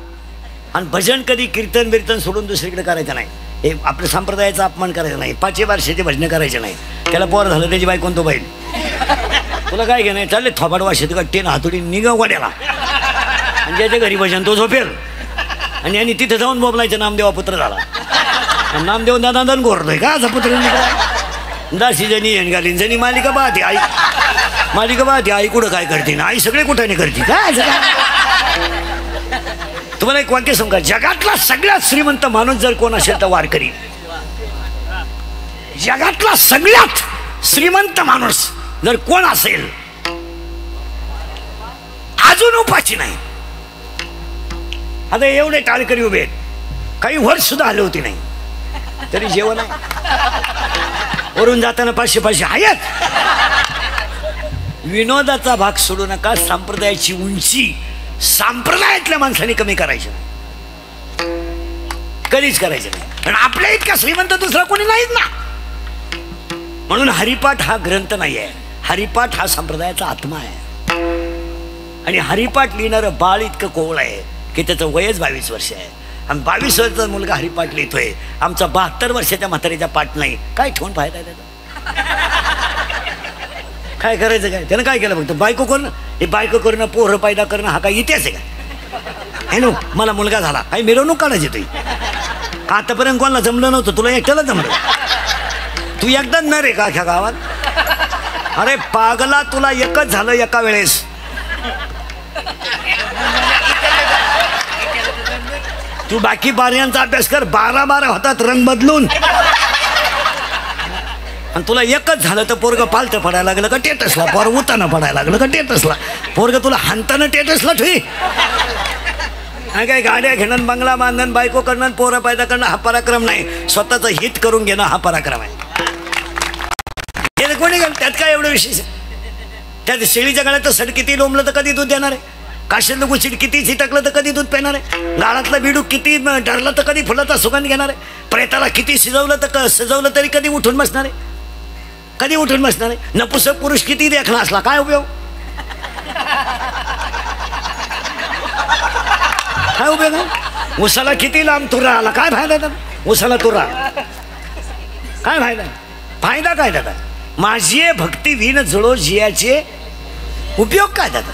D: आणि भजन कधी कीर्तन बिर्तन सोडून दुसरीकडे करायचं नाही. हे आपल्या संप्रदायाचा अपमान करायचा नाही. 5 वर्षाचे भजन करायचे नाही. त्याला पोर झालं त्याची बाई कोणतो बाईल तुला काय घेणं चालले थोपाड वाशेत टेन हातोडी निघा वाड्याला आणि ज्याच्या घरी भजन तो झोपेल. आणि यांनी तिथे जाऊन बोबलायचं नामदेवा पुत्र झाला. नामदेव दादा गोरतोय का असा पुत्र दासी जणी येण घालीन जणी मालिका पाहते आई. मालिका पाहते आई कुठं काय करते ना आई सगळे कुठाने करते काय. तुम्हाला एक वाक्य सांगा, जगातला सगळ्यात श्रीमंत माणूस जर कोण असेल तर वारकरी. जगातला सगळ्यात श्रीमंत माणूस जर कोण असेल अजून उपाची नाही. आता एवढे टाळकरी उभे आहेत, काही वर्ष सुद्धा आले होती नाही तरी जेवण आहे. वरून जाताना 500 आहेत. विनोदाचा भाग सोडू नका. संप्रदायाची उंची संप्रदायातल्या माणसाने कमी करायची नाही, कधीच करायचं नाही. कारण आपल्या इतका श्रीमंत दुसरा कोणी नाहीच ना. म्हणून हरिपाठ हा ग्रंथ नाही आहे. हरिपाठ हा संप्रदायाचा आत्मा आहे. आणि हरिपाठ लिहिणारं बाळ इतकं कोवळ आहे की त्याचं वयच 22 वर्ष आहे. आणि 22 वर्षाचा मुलगा हरिपाठ लिहितोय. आमचा 72 वर्षाच्या म्हातारीचा पाठ नाही. काय ठेवून फायदा आहे त्याचा. काय करायचं काय. त्यानं काय केलं फक्त बायको करणं. हे बायको करणं पोरं पैदा करणं हा काय इतिहास आहे का. है नो मला मुलगा झाला काही मिरवणूक काढायची तुझी. आतापर्यंत कोणाला जमलं नव्हतं, तुला एकट्याला जमलं. तू एकदा न रे का अख्या गावात. अरे पागला तुला एकच झालं एका वेळेस. तू बाकी 12 अभ्यास कर. 12 होतात रंग बदलून. आणि तुला एकच झालं तर पोरग पालतं पडायला लागलं का टेटसला. पोर उताना पडायला लागलं का टेटसला. पोरग तुला हाणताना टेटसला ठेवी. काय गाड्या घेणं बंगला बांधणं बायको करणं पोरं पैदा करणं हा पराक्रम नाही. स्वतःचं हित करून घेणं हा पराक्रम आहे. कोणी घाल, त्यात काय एवढं विशेष आहे? त्यात शेळीच्या गळ्यात सड किती लोंबलं तर कधी दूध देणार आहे? काशीतलं गुचिड किती झिटकलं तर कधी दूध पिणार आहे? गाळातलं बिडूक किती डरलं तर कधी फुलाचा सुगंध घेणार आहे? प्रेताला किती सजवलं तरी कधी उठून बसणार आहे? कधी उठून बसणार आहे? नपुसक पुरुष किती देखला असला काय उपयोग? काय उपयोग आहे? उसाला किती लांब तुरा आला काय फायदा त्याला? उसाला तुरा काय फायदा? फायदा काय त्याचा? माझी भक्ती विण जुळो जियाचे उपयोग काय त्याचा?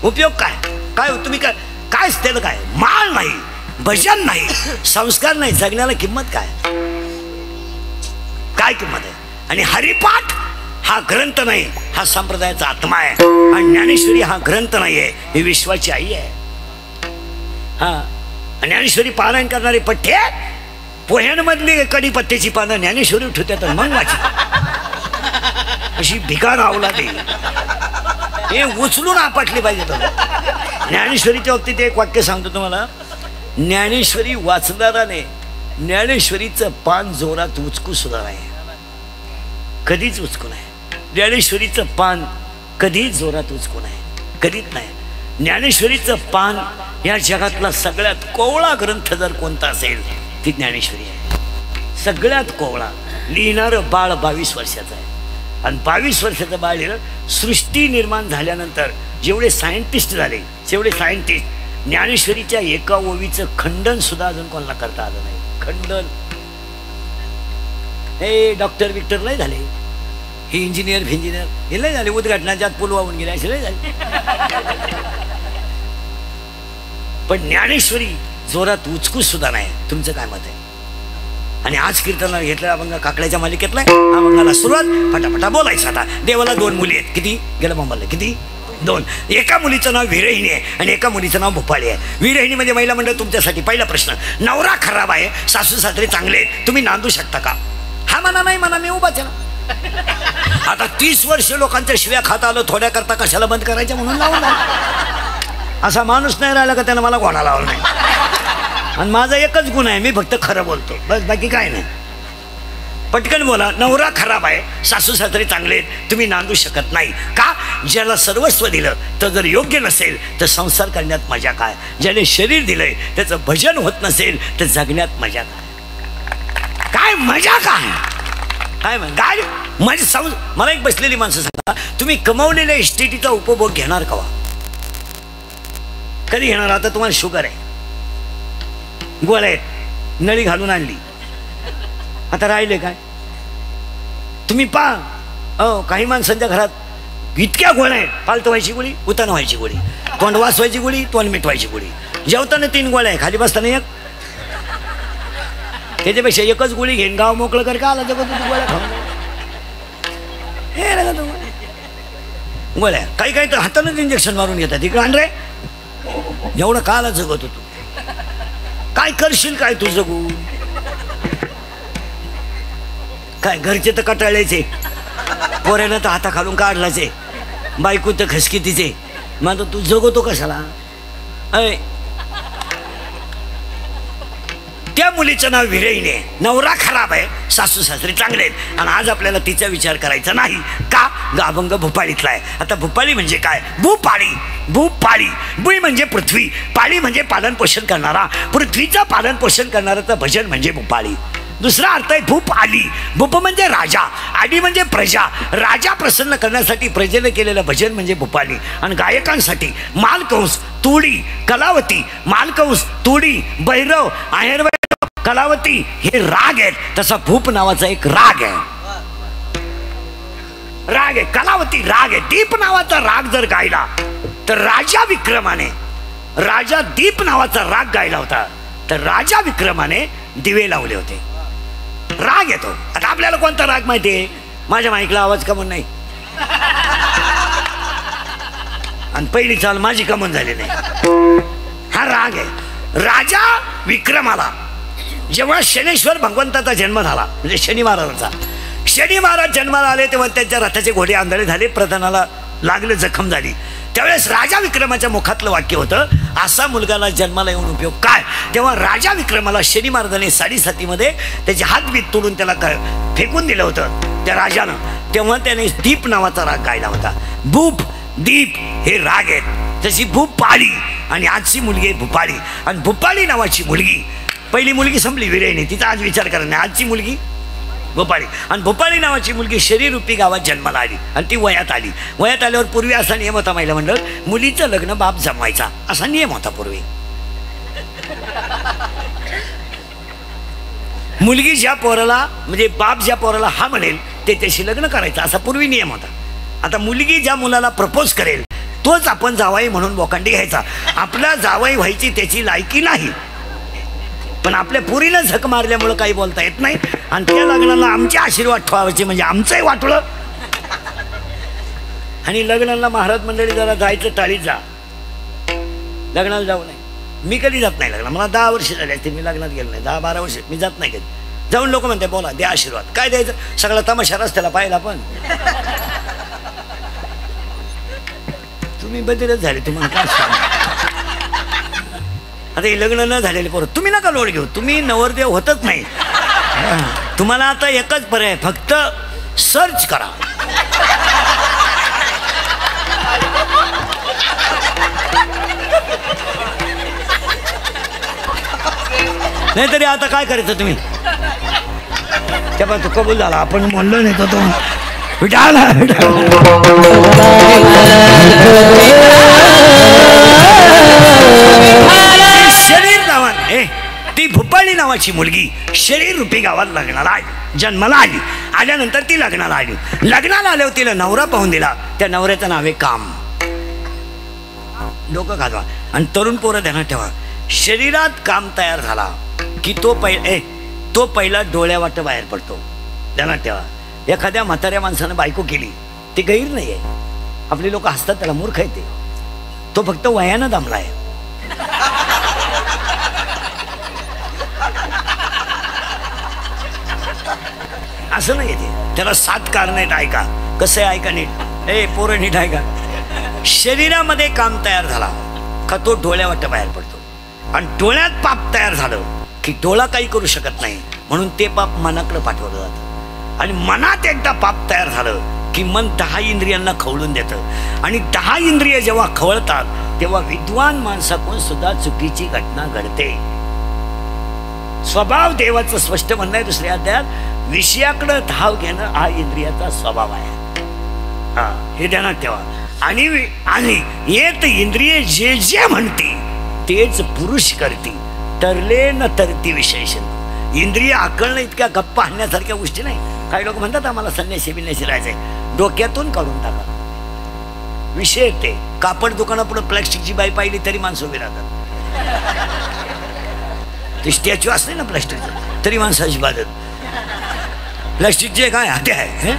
D: उपयोग काय? काय तुम्ही काय काय त्याला काय? माळ नाही, भजन नाही, संस्कार नाही, जगण्याला किंमत काय? काय किंमत आहे? आणि हरिपाठ हा ग्रंथ नाही, हा संप्रदायाचा आत्मा आहे. आणि ज्ञानेश्वरी हा ग्रंथ नाही आहे, ही विश्वाची आई आहे. हा ज्ञानेश्वरी पारायण करणारे पठ्ठे पोह्यांमधली कडीपत्त्याची पानं ज्ञानेश्वरी उठवतात मग वाची. अशी भिकार आवला ते हे उचलून आपटली पाहिजे. ज्ञानेश्वरीच्या बाबतीत एक वाक्य सांगतो तुम्हाला. ज्ञानेश्वरी वाचणाराने ज्ञानेश्वरीचं पान जोरात उचकू सुद्धा नाही, कधीच उचकू नाही. ज्ञानेश्वरीचं पान कधीच जोरात उचकू नाही, कधीच नाही. ज्ञानेश्वरीचं पान या जगातला सगळ्यात कोवळा ग्रंथ जर कोणता असेल ती ज्ञानेश्वरी आहे. सगळ्यात कोवळा. लिहिणारं बाळ 22 वर्षाचं आहे. आणि 22 वर्षाचं बाळ लिहिलं. सृष्टी निर्माण झाल्यानंतर जेवढे सायंटिस्ट झाले तेवढे सायंटिस्ट ज्ञानेश्वरीच्या एका ओवीचं खंडन सुद्धा अजून कोणाला करता आलं नाही. खंडन हे डॉक्टर विक्टर नाही झाले, हे इंजिनियर हे नाही झाले, उद्घाटनाच्या आत पूल वाहून गेले असे नाही झाले. पण ज्ञानेश्वरी जोरात उचकूच सुद्धा नाही. तुमचं काय मत आहे? आणि आज कीर्तनाला घेतलं अभंग काकड्याच्या मालिकेतला अभंगाला सुरुवात फटाफटा बोलायचं. आता देवाला 2 मुली आहेत. किती गेलं मुंबईला? किती? 2. एका मुलीचं नाव विरहिणी आहे आणि एका मुलीचं नाव भोपाळी आहे. विरहिणी म्हणजे महिला मंडळ. तुमच्यासाठी पहिला प्रश्न, नवरा खराब आहे, सासू सासरे चांगले आहेत, तुम्ही नांदू शकता का? हा म्हणा नाही म्हणा, मी उभाच आहे ना. आता 30 वर्ष लोकांच्या शिव्या खाता आलो, थोड्या करता कशाला बंद करायच्या म्हणून लावून असा माणूस नाही राहिला का त्यानं मला घोडा लावला नाही. आणि माझा एकच गुण आहे, मी फक्त खरं बोलतो बस, बाकी काय नाही. पटकन बोला. नवरा खराब आहे, सासू सासरे चांगले आहेत, तुम्ही नांदू शकत नाही का? ज्याला सर्वस्व दिलं तर जर योग्य नसेल तर संसार करण्यात मजा काय? ज्याने शरीर दिलंय त्याचं भजन होत नसेल तर जगण्यात मजा काय? काय मजा काय? काय काय म्हणजे मला एक बसलेली माणसं सांगा, तुम्ही कमावलेल्या इस्टेटीचा उपभोग घेणार कवा? कधी घेणार? आता तुम्हाला शुगर आहे, गोळ्या आहेत, नळी घालून आणली, आता राहिले काय? तुम्ही पहा काही माणसांच्या घरात इतक्या गोळ्या आहेत. पालत व्हायची गोळी, उतान व्हायची गोळी, तोंड वाचवायची गोळी, तोंड मिटवायची गोळी, जेवताना 3 गोळ्या आहे, खाली बसताना 1. त्याच्यापेक्षा एकच गोळी घेऊन गाव मोकळं कर का आला तर गोळ्या खाऊन गोळ्या. काही काही तर हातानंच इंजेक्शन मारून घेतात. इकडं आण रे, एवढं काला जगत होतो, काय करशील काय तू जगू? काय घरचे तर कटाळायचे, पोऱ्यानं तर हाता खालून काढलाचे, बायको तर खसकी तिचे, मग तू जगवतो कशाला? अय त्या मुलीचं नाव विरहिणी आहे, नवरा खराब आहे, सासू सासरे चांगले आहेत. आणि आज आपल्याला तिचा विचार करायचा नाही का? अभंग भूपाळीतला आहे. आता भूपाळी म्हणजे काय? भूपाळी. भूपाळी. भुई म्हणजे पृथ्वी, पाळी म्हणजे पालन पोषण करणारा, पृथ्वीचं पालन पोषण करणाराचं भजन म्हणजे भूपाळी. दुसरा अर्थ आहे भूप आली. भूप म्हणजे राजा, आली म्हणजे प्रजा, राजा प्रसन्न करण्यासाठी प्रजेनं केलेलं भजन म्हणजे भूपाली. आणि गायकांसाठी मालकंस, तुडी, कलावती, मालकंस, तुडी, भैरव, आहेरवैरव, कलावती हे राग आहेत. तसा भूप नावाचा एक राग आहे. राग आहे, कलावती राग आहे. दीप नावाचा राग जर गायला तर राजा विक्रमाने, राजा दीप नावाचा राग गायला होता तर राजा विक्रमाने दिवे लावले होते. राग येतो. आता आपल्याला कोणता राग माहिती आहे? माझ्या माईकला आवाज कमून नाही आणि पहिली चाल माझी कमून झाली नाही, हा राग आहे. राजा विक्रमाला जेव्हा शनेश्वर भगवंताचा जन्म झाला, म्हणजे शनी महाराजांचा, शनी महाराज जन्माला आले तेव्हा त्यांच्या रथाचे घोडे आंधळे झाले, प्रधानाला लागलं, जखम झाली. त्यावेळेस राजा विक्रमाच्या मुखातलं वाक्य होतं, असा मुलगाला जन्माला येऊन उपयोग काय? तेव्हा राजा विक्रमाला शनी महाराजांनी 7:30 त्याचे हात बीत तोडून त्याला फेकून दिलं होतं त्या राजानं. तेव्हा त्याने दीप नावाचा राग गायला होता. भूप दीप हे राग आहेत. तशी भूपाळी आणि आजची मुलगी आहे भूपाळी. आणि भूपाळी नावाची मुलगी, पहिली मुलगी संपली विरयणी, तिचा आज विचार करा नाही. आजची मुलगी भूपाळी. आणि भूपाळी नावाची मुलगी शरीररूपी गावात जन्माला आली आणि ती वयात आली. वयात आल्यावर पूर्वी असा नियम होता महिला मंडळ, मुलीचं लग्न बाप जमवायचा असा नियम होता पूर्वी. मुलगी ज्या पोराला म्हणजे बाप ज्या पोराला हा म्हणेल ते त्याशी लग्न करायचं असा पूर्वी नियम होता. आता मुलगी ज्या मुलाला प्रपोज करेल तोच आपण जावाई म्हणून बोकांडी घ्यायचा. आपला जावाई व्हायची त्याची लायकी नाही, पण आपल्या पुरीनं झक मारल्यामुळं काही बोलता येत नाही. आणि त्या लग्नाला आमचे आशीर्वाद ठेवायचे म्हणजे आमचंही वाटलं. आणि लग्नाला महाराज मंडळी जरा जायचं टाळीत जा, लग्नाला जाऊ नये. मी कधी जात नाही लग्न, मला 10 वर्ष झाले असते मी लग्नात गेलो नाही. 10-12 वर्ष मी जात नाही कधी. जाऊन लोक म्हणते बोला द्या आशीर्वाद, काय द्यायचं, सगळा तमाशा रस्त्याला पाहिला. पण तुम्ही बदलच झाले, तुम्हाला काय सांग. आता हे लग्न न झालेले पोरं तुम्ही नका लोड घेऊ, तुम्ही नवरदेव होतच नाही. तुम्हाला आता एकच पर्याय, फक्त सर्च करा. नाहीतरी आता काय करायचं तुम्ही, तेव्हा तो कबूल झाला, आपण म्हणलो नाही तो विटाला शरीर नावात ती भूपाळी नावाची मुलगी शरीर रूपी गावात लग्नाला आली, जन्माला आली. आल्यानंतर ती लग्नाला आली. लग्नाला आल्यावर तिला नवरा पाहून दिला. त्या नवऱ्याचं नाव आहे काम. डोकं घालवा. आणि तरुण पोरं ध्यानात ठेवा, शरीरात काम तयार झाला की तो पहिला डोळ्यावाट बाहेर पडतो. ध्यानात ठेवा. एखाद्या म्हाताऱ्या माणसानं बायको केली ती गैर नाही आहे. आपली लोक हसतात त्याला, मूर्ख आहे ते. तो फक्त वयानं दमला आहे. असं नाही ते, त्याला 7 कारण आहेत. ऐका कसं आहे, ऐका नीट. पोरं नीट ऐका. शरीरामध्ये काम तयार झाला का तो डोळ्यावाट बाहेर पडतो. आणि डोळ्यात पाप तयार झालं की डोळा काही करू शकत नाही, म्हणून ते पाप मनाकडे पाठवलं जातं. आणि मनात एकदा पाप तयार झालं की मन 10 इंद्रियांना खवळून देतं. आणि 10 इंद्रिय जेव्हा खवळतात तेव्हा विद्वान माणसाकडून सुद्धा चुकीची घटना घडते. स्वभाव देवाचं स्पष्ट म्हणणं आहे दुसऱ्या अध्यायात, विषयाकडे धाव घेणं हा इंद्रियाचा स्वभाव आहे. हे ध्यानात ठेवा. आणि येत इंद्रिय जे जे म्हणती तेच पुरुष करती, तरले न तरती विशेषण. इंद्रिय आकळणं इतक्या गप्पा आणण्यासारख्या गोष्टी नाही. काही लोक म्हणतात आम्हाला संन्यासी बिन्यासी राहायचंय, डोक्यातून काढून टाका विषय. ते कापड दुकानापुढे प्लॅस्टिकची बाई पाहिली तरी माणसं उभी राहतात. ते स्टॅच्यू असते ना प्लॅस्टिकचं तरी माणसाची बाधत. प्लॅस्टिकचे काय हाते आहे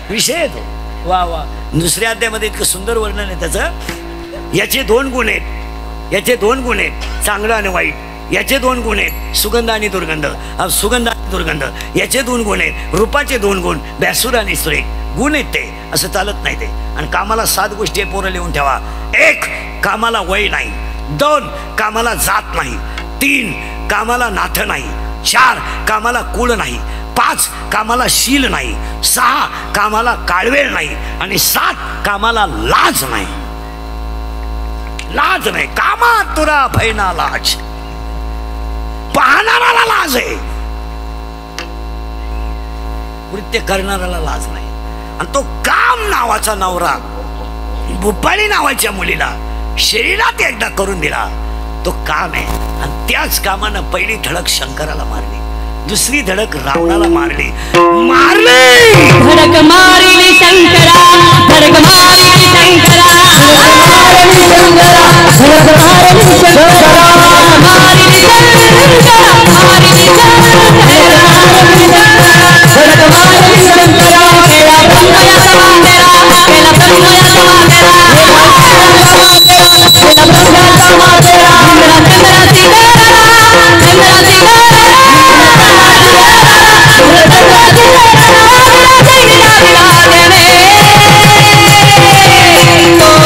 D: विषय आहे तो. वा वा. दुसऱ्या अध्यायामध्ये इतकं सुंदर वर्णन आहे त्याचं. याचे 2 गुण आहेत, याचे 2 गुण आहेत, चांगलं आणि वाईट. याचे 2 गुण आहेत, सुगंध आणि दुर्गंध. सुगंध आणि दुर्गंध याचे 2 गुण आहेत. रूपाचे 2 गुण, बॅसूर आणि सुरेख गुण आहेत. ते असं चालत नाही ते. आणि कामाला 7 गोष्टी आहे, पोरं लिहून ठेवा. 1 कामाला वय नाही. 2 कामाला जात नाही. 3 कामाला नाथं नाही. 4 कामाला कुळ नाही. 5 कामाला शील नाही. 6 कामाला काळवेळ नाही. आणि 7 कामाला लाज नाही. लाज नाही. कामात तुरा भयना लाज, पाहणाराला लाज आहे, कृत्य करणाऱ्याला लाज नाही. आणि तो काम नावाचा नवरा भूपाळी नावाच्या मुलीला शरीरात एकदा करून दिला तो काम आहे. आणि त्याच कामानं पहिली धडक शंकराला मारली, दुसरी धडक रावणाला मारली.
B: धडक मारली शंकरा, धडक मारली शंकरा, मारली शंकरा, धडक मारली शंकरा, मारली शंकरा, मारली धडक मारली शंकरा. केला ब्रह्मया समाधेरा, केला ब्रह्मया समाधेरा, केला ब्रह्मया समाधेरा. Oh,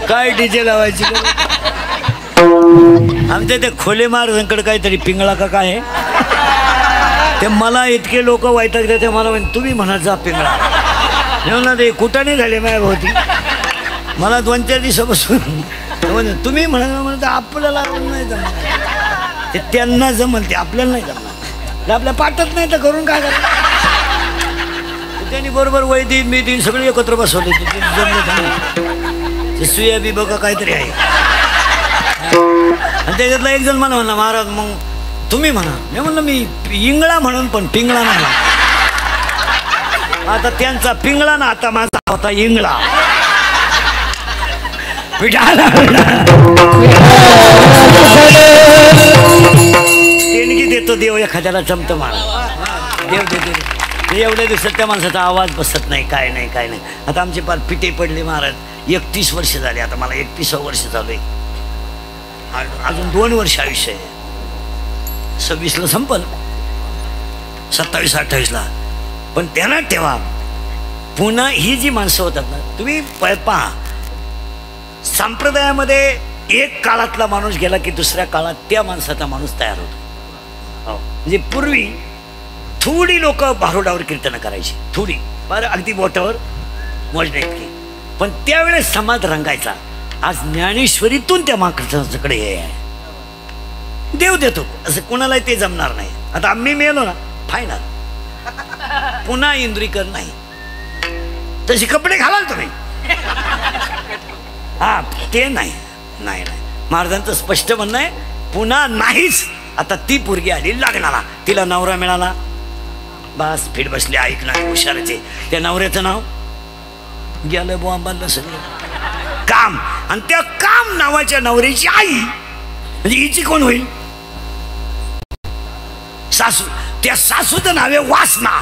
D: काय डीजे लावायची आमच्या ते खोले महाराजांकडे काहीतरी पिंगळा का काय आहे ते मला इतके लोक वैतागते ते मला म्हणजे तुम्ही म्हणत जा पिंगळा म्हणून ते कुटाने झाले माझ्या भोवती मला 2-4 दिवसापासून तुम्ही म्हणत आपल्याला नाही जमणार ते त्यांना जमल ते आपल्याला नाही जमणार आपल्या पाठत नाही तर करून काय करणार त्यांनी बरोबर वैदिन मेदीन सगळे एकत्र बसवले ते सुया बी बघा काहीतरी आहे आणि त्याच्यातला एक जण मला म्हणला महाराज मग तुम्ही म्हणा मी म्हणलं मी इंगळा म्हणून पण पिंगळा म्हणा आता त्यांचा पिंगळा ना आता माझा होता इंगळा देणगी देतो देव एखाद्याला चमत मारा देव देतो एवढ्या दिवसात त्या माणसाचा आवाज बसत नाही काय नाही काय नाही आता आमचे पार पिटे पडले महाराज 31 वर्ष झाले आता मला 31वं वर्ष झालंय अजून 2 वर्ष आयुष्य आहे 26ला संपल 27-28ला पण त्यांना ठेवा पुन्हा ही जी माणसं होतात ना तुम्ही पहा संप्रदायामध्ये एक काळातला माणूस गेला की दुसऱ्या काळात त्या माणसाचा माणूस तयार होतो म्हणजे पूर्वी थोडी लोक भारुडावर कीर्तन करायची थोडी बरं अगदी बोटावर मोजणे इतकी पण त्यावेळेस समाज रंगायचा आज ज्ञानेश्वरीतून त्या महाकृष्णाकडे हे देव देतो असं कोणालाही ते जमणार नाही आता आम्ही मिळालो ना फायनल पुन्हा इंद्रिकर नाही तसे कपडे घालाल तुम्ही हा ते नाही नाही नाही महाराजांचं स्पष्ट म्हणणं आहे पुन्हा नाहीच आता ती पोरगी आली लग्नाला तिला नवरा मिळाला बस फिट बसले ऐकणार हुशाराचे त्या नवऱ्याचं नाव गेलं बोंबाला सगळं काम आणि त्या काम नावाच्या नवऱ्याची आई म्हणजे हिची कोण होईल सासू त्या सासूचं नाव आहे वासना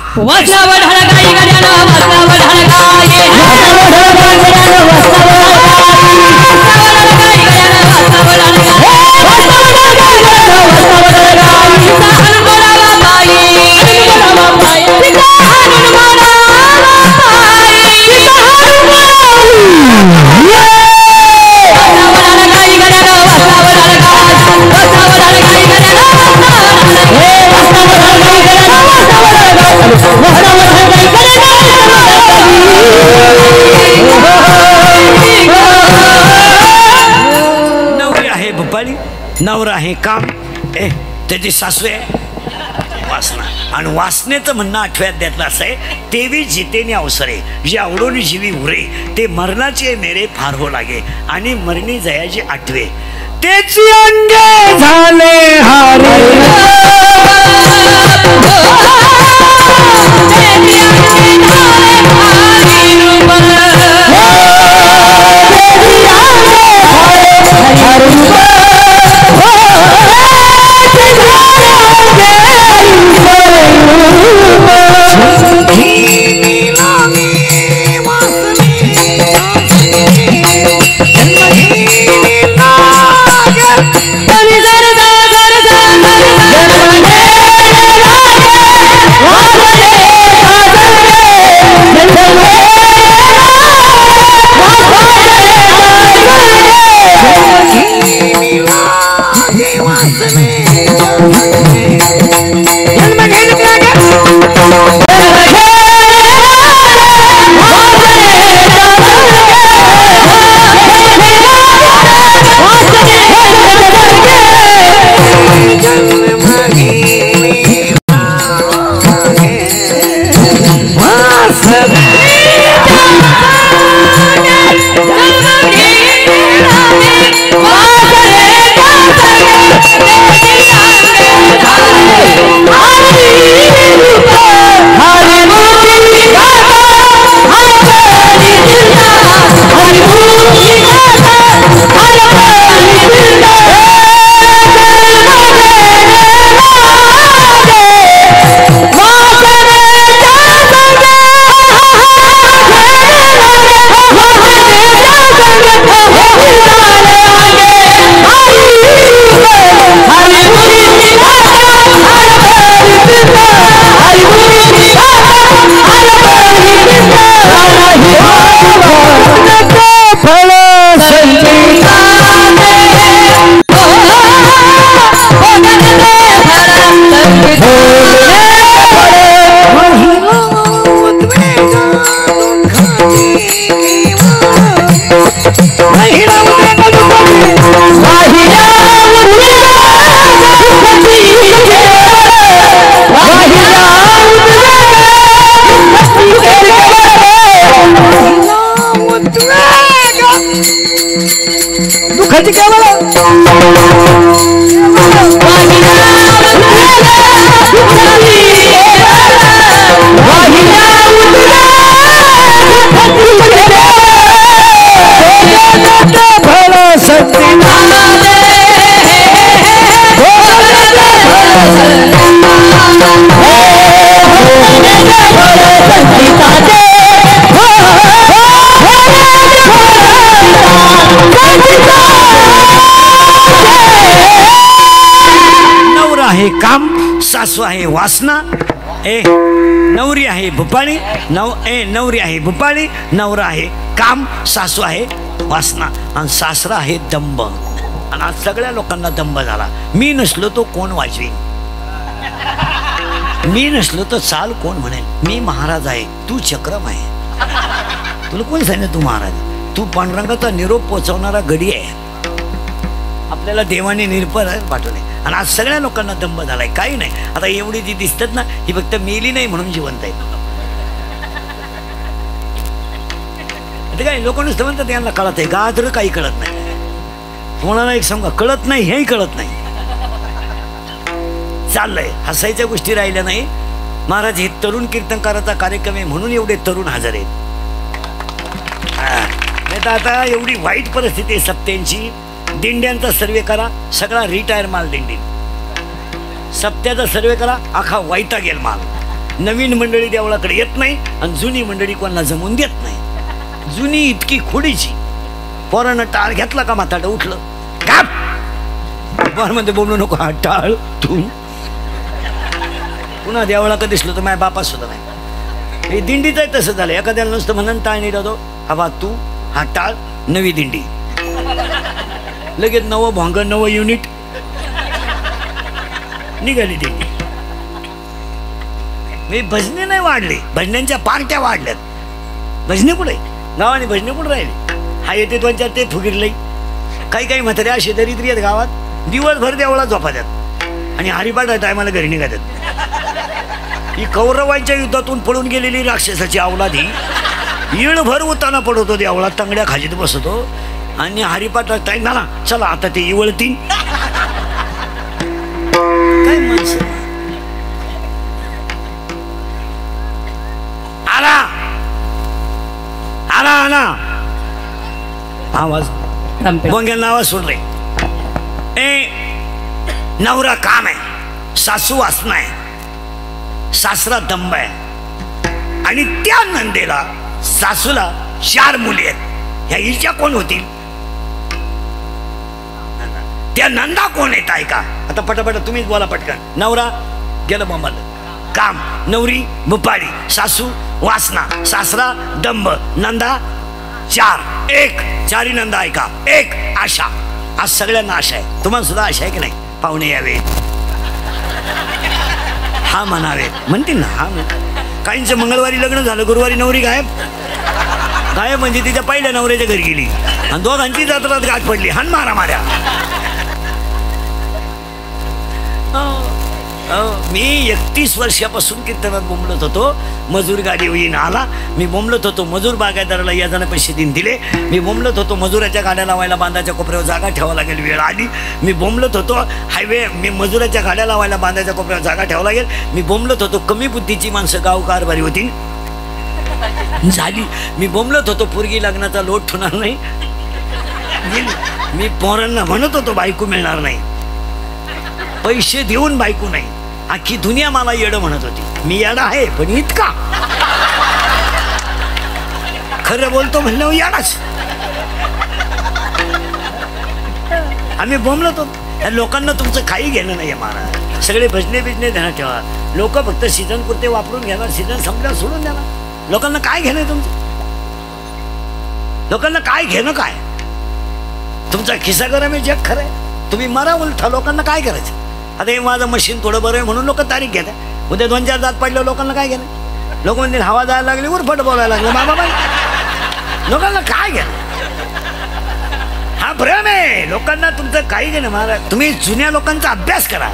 D: नवरी आहे भोपाळी नवरा आहे काम त्याची सासू आहे वासना आणि वासनेचं म्हणणं आठव्यात असं आहे तेवी जितेने अवसरे जे आवडून जीवी उरे ते मरणाचे मेरे फार हो लागे आणि मरणी जयाची आठवे त्याची अंगे झाले हारे
B: Dani,
D: सासू आहे वासना, नवरी आहे भुपाळी, नवरी आहे भुपाळी, नवरा आहे काम, सासू आहे वासना आणि सासरा आहे दंभ. आणि आज सगळ्या लोकांना दंभ झाला. मी नसलो तो कोण वाजवी, मी नसलो तर चाल कोण म्हणेल. मी महाराज आहे, तू चक्रम आहे. तुला कोण सांगितलं तू महाराज? तू पांडुरंगाचा निरोप पोचवणारा गडी आहे. आपल्याला देवाने निरपर पाठवले. आणि आज सगळ्या लोकांना दंभ झालाय. काही नाही. आता एवढी जी दिसतात ना, ही फक्त मेली नाही म्हणून जिवंत आहे. काय लोक नुसतं म्हणतात यांना कळत आहे, गाजर काही कळत नाही. कोणाला एक सांगा, कळत नाही हेही कळत नाही. चाललंय, हसायच्या गोष्टी राहिल्या नाही. महाराज हे तरुण कीर्तनकाराचा कार्यक्रम आहे म्हणून एवढे तरुण हजर आहेत. नाही तर आता एवढी वाईट परिस्थिती आहे सप्त्यांची. दिंड्यांचा सर्वे करा, सगळा रिटायर माल दिंडी. सप्त्याचा सर्वे करा, अख्खा वाईटा गेल माल. नवीन मंडळी देवळाकडे येत नाही आणि जुनी मंडळी कोणाला जमून देत नाही. जुनी इतकी खोडीची. पोरानं टाळ घेतला का माताडं उठलं का मध्ये बोलू नको, हा टाळ तू. पुन्हा देवळाकडे दिसलो तर माझ्या बापा सुद्धा नाही. हे दिंडीच आहे तसं झालं. एखाद्याला नुसतं म्हणून टाळ नाही राहतो, हा तू हा टाळ. नवी दिंडी लगेच नवं भोंग, नवं युनिट निघाली दिंडी. मी भजने नाही वाढले, भजन्यांच्या पार्ट्या वाढल्यात. भजने कुठे गावाने, भजने कुठे राहिले? हा येते 2-4 ते फुगिरले. काही म्हातारे असे दरिद्री आहेत गावात, दिवसभर देवळात झोपातात आणि हरिपाठ टायमाला घरी निघातात. ही कौरवांच्या युद्धातून पळून गेलेली राक्षसाची अवलादी येळभर उताना पडवतो देवळात, तांगड्या खालीत बसतो आणि हरिपाठ टाईम झाला, चला आता ते इवळतीन. काय माणसं. आला आला आला आवाज, बोंग्यांना आवाज सोडले. नवरा काम आहे, सासू वासना आहे, सासरा दंभ आहे. आणि त्या नंदेला, सासूला 4 मुली आहेत. ह्या हिच्या कोण होतील? त्या नंदा कोण आहेत ऐका. आता पटापट तुम्हीच बोला पटकन. नवरा गेलं बोंबाला, काम, नवरी भुपाळी, सासू वासना, सासरा दंभ, नंदा 4. 4 नंदा ऐका. 1 आशा. आज सगळ्यांना आशा आहे. तुम्हाला सुद्धा आशा आहे की नाही? पाहुणे यावे, हा म्हणावे, म्हणतील ना हा. काहींचं मंगळवारी लग्न झालं, गुरुवारी नवरी गायब. गायब म्हणजे तिच्या पहिल्या नवऱ्याच्या घरी गेली आणि दोघांची जत्रात गाठ पडली. हान मारा माऱ्या. मी 31 वर्षापासून कीर्तनात बोंबलत होतो. मजूर गाडी होईन आला. मी बोंबलत होतो मजूर बागायतदाराला याजाने पैसे देऊन दिले. मी बोंबलत होतो मजुराच्या गाड्या लावायला बांधाच्या कोपऱ्यावर जागा ठेवावं लागेल, वेळ आली. मी बोंबलत होतो हायवे, मी मजुराच्या गाड्या लावायला बांधाच्या कोपऱ्यावर जागा ठेवावं लागेल. मी बोंबलत होतो कमी बुद्धीची माणसं गाव कारभारी होती, झाली. मी बोंबलत होतो पोरगी लग्नाचा लोट होणार नाही. मी पोरांना म्हणत होतो बायको मिळणार नाही, पैसे देऊन बायको नाही. अख्खी दुनिया मला येडं म्हणत होती. मी येडा आहे पण इतका खरं बोलतो म्हणलं येडाच. आम्ही बोंबलत होतो. लोकांना तुमचं काही घेणं नाही महाराज. सगळे भजने बिजने ध्यानात ठेवा. लोक फक्त सीझन पुरते वापरून घेणार, सीझन संपल्यावर सोडून देणार. लोकांना काय घेणं आहे तुमचं? लोकांना काय घेणं? काय तुमचा खिसा गरम आहे, जग खरं आहे. तुम्ही मरा उलटा, लोकांना काय करायचं? आता हे माझं मशीन थोडं बरं आहे म्हणून लोक तारीख घेत आहे. उद्या 2-4 दात पडल्यावर लोकांना काय घेणं? लोक म्हणजे हवा जायला लागली, उरफट बोलायला लागलं. बाबा बाई, लोकांना काय घेणं? हा भ्रम आहे. लोकांना तुमचं काही घेणं महाराज. तुम्ही जुन्या लोकांचा अभ्यास करा.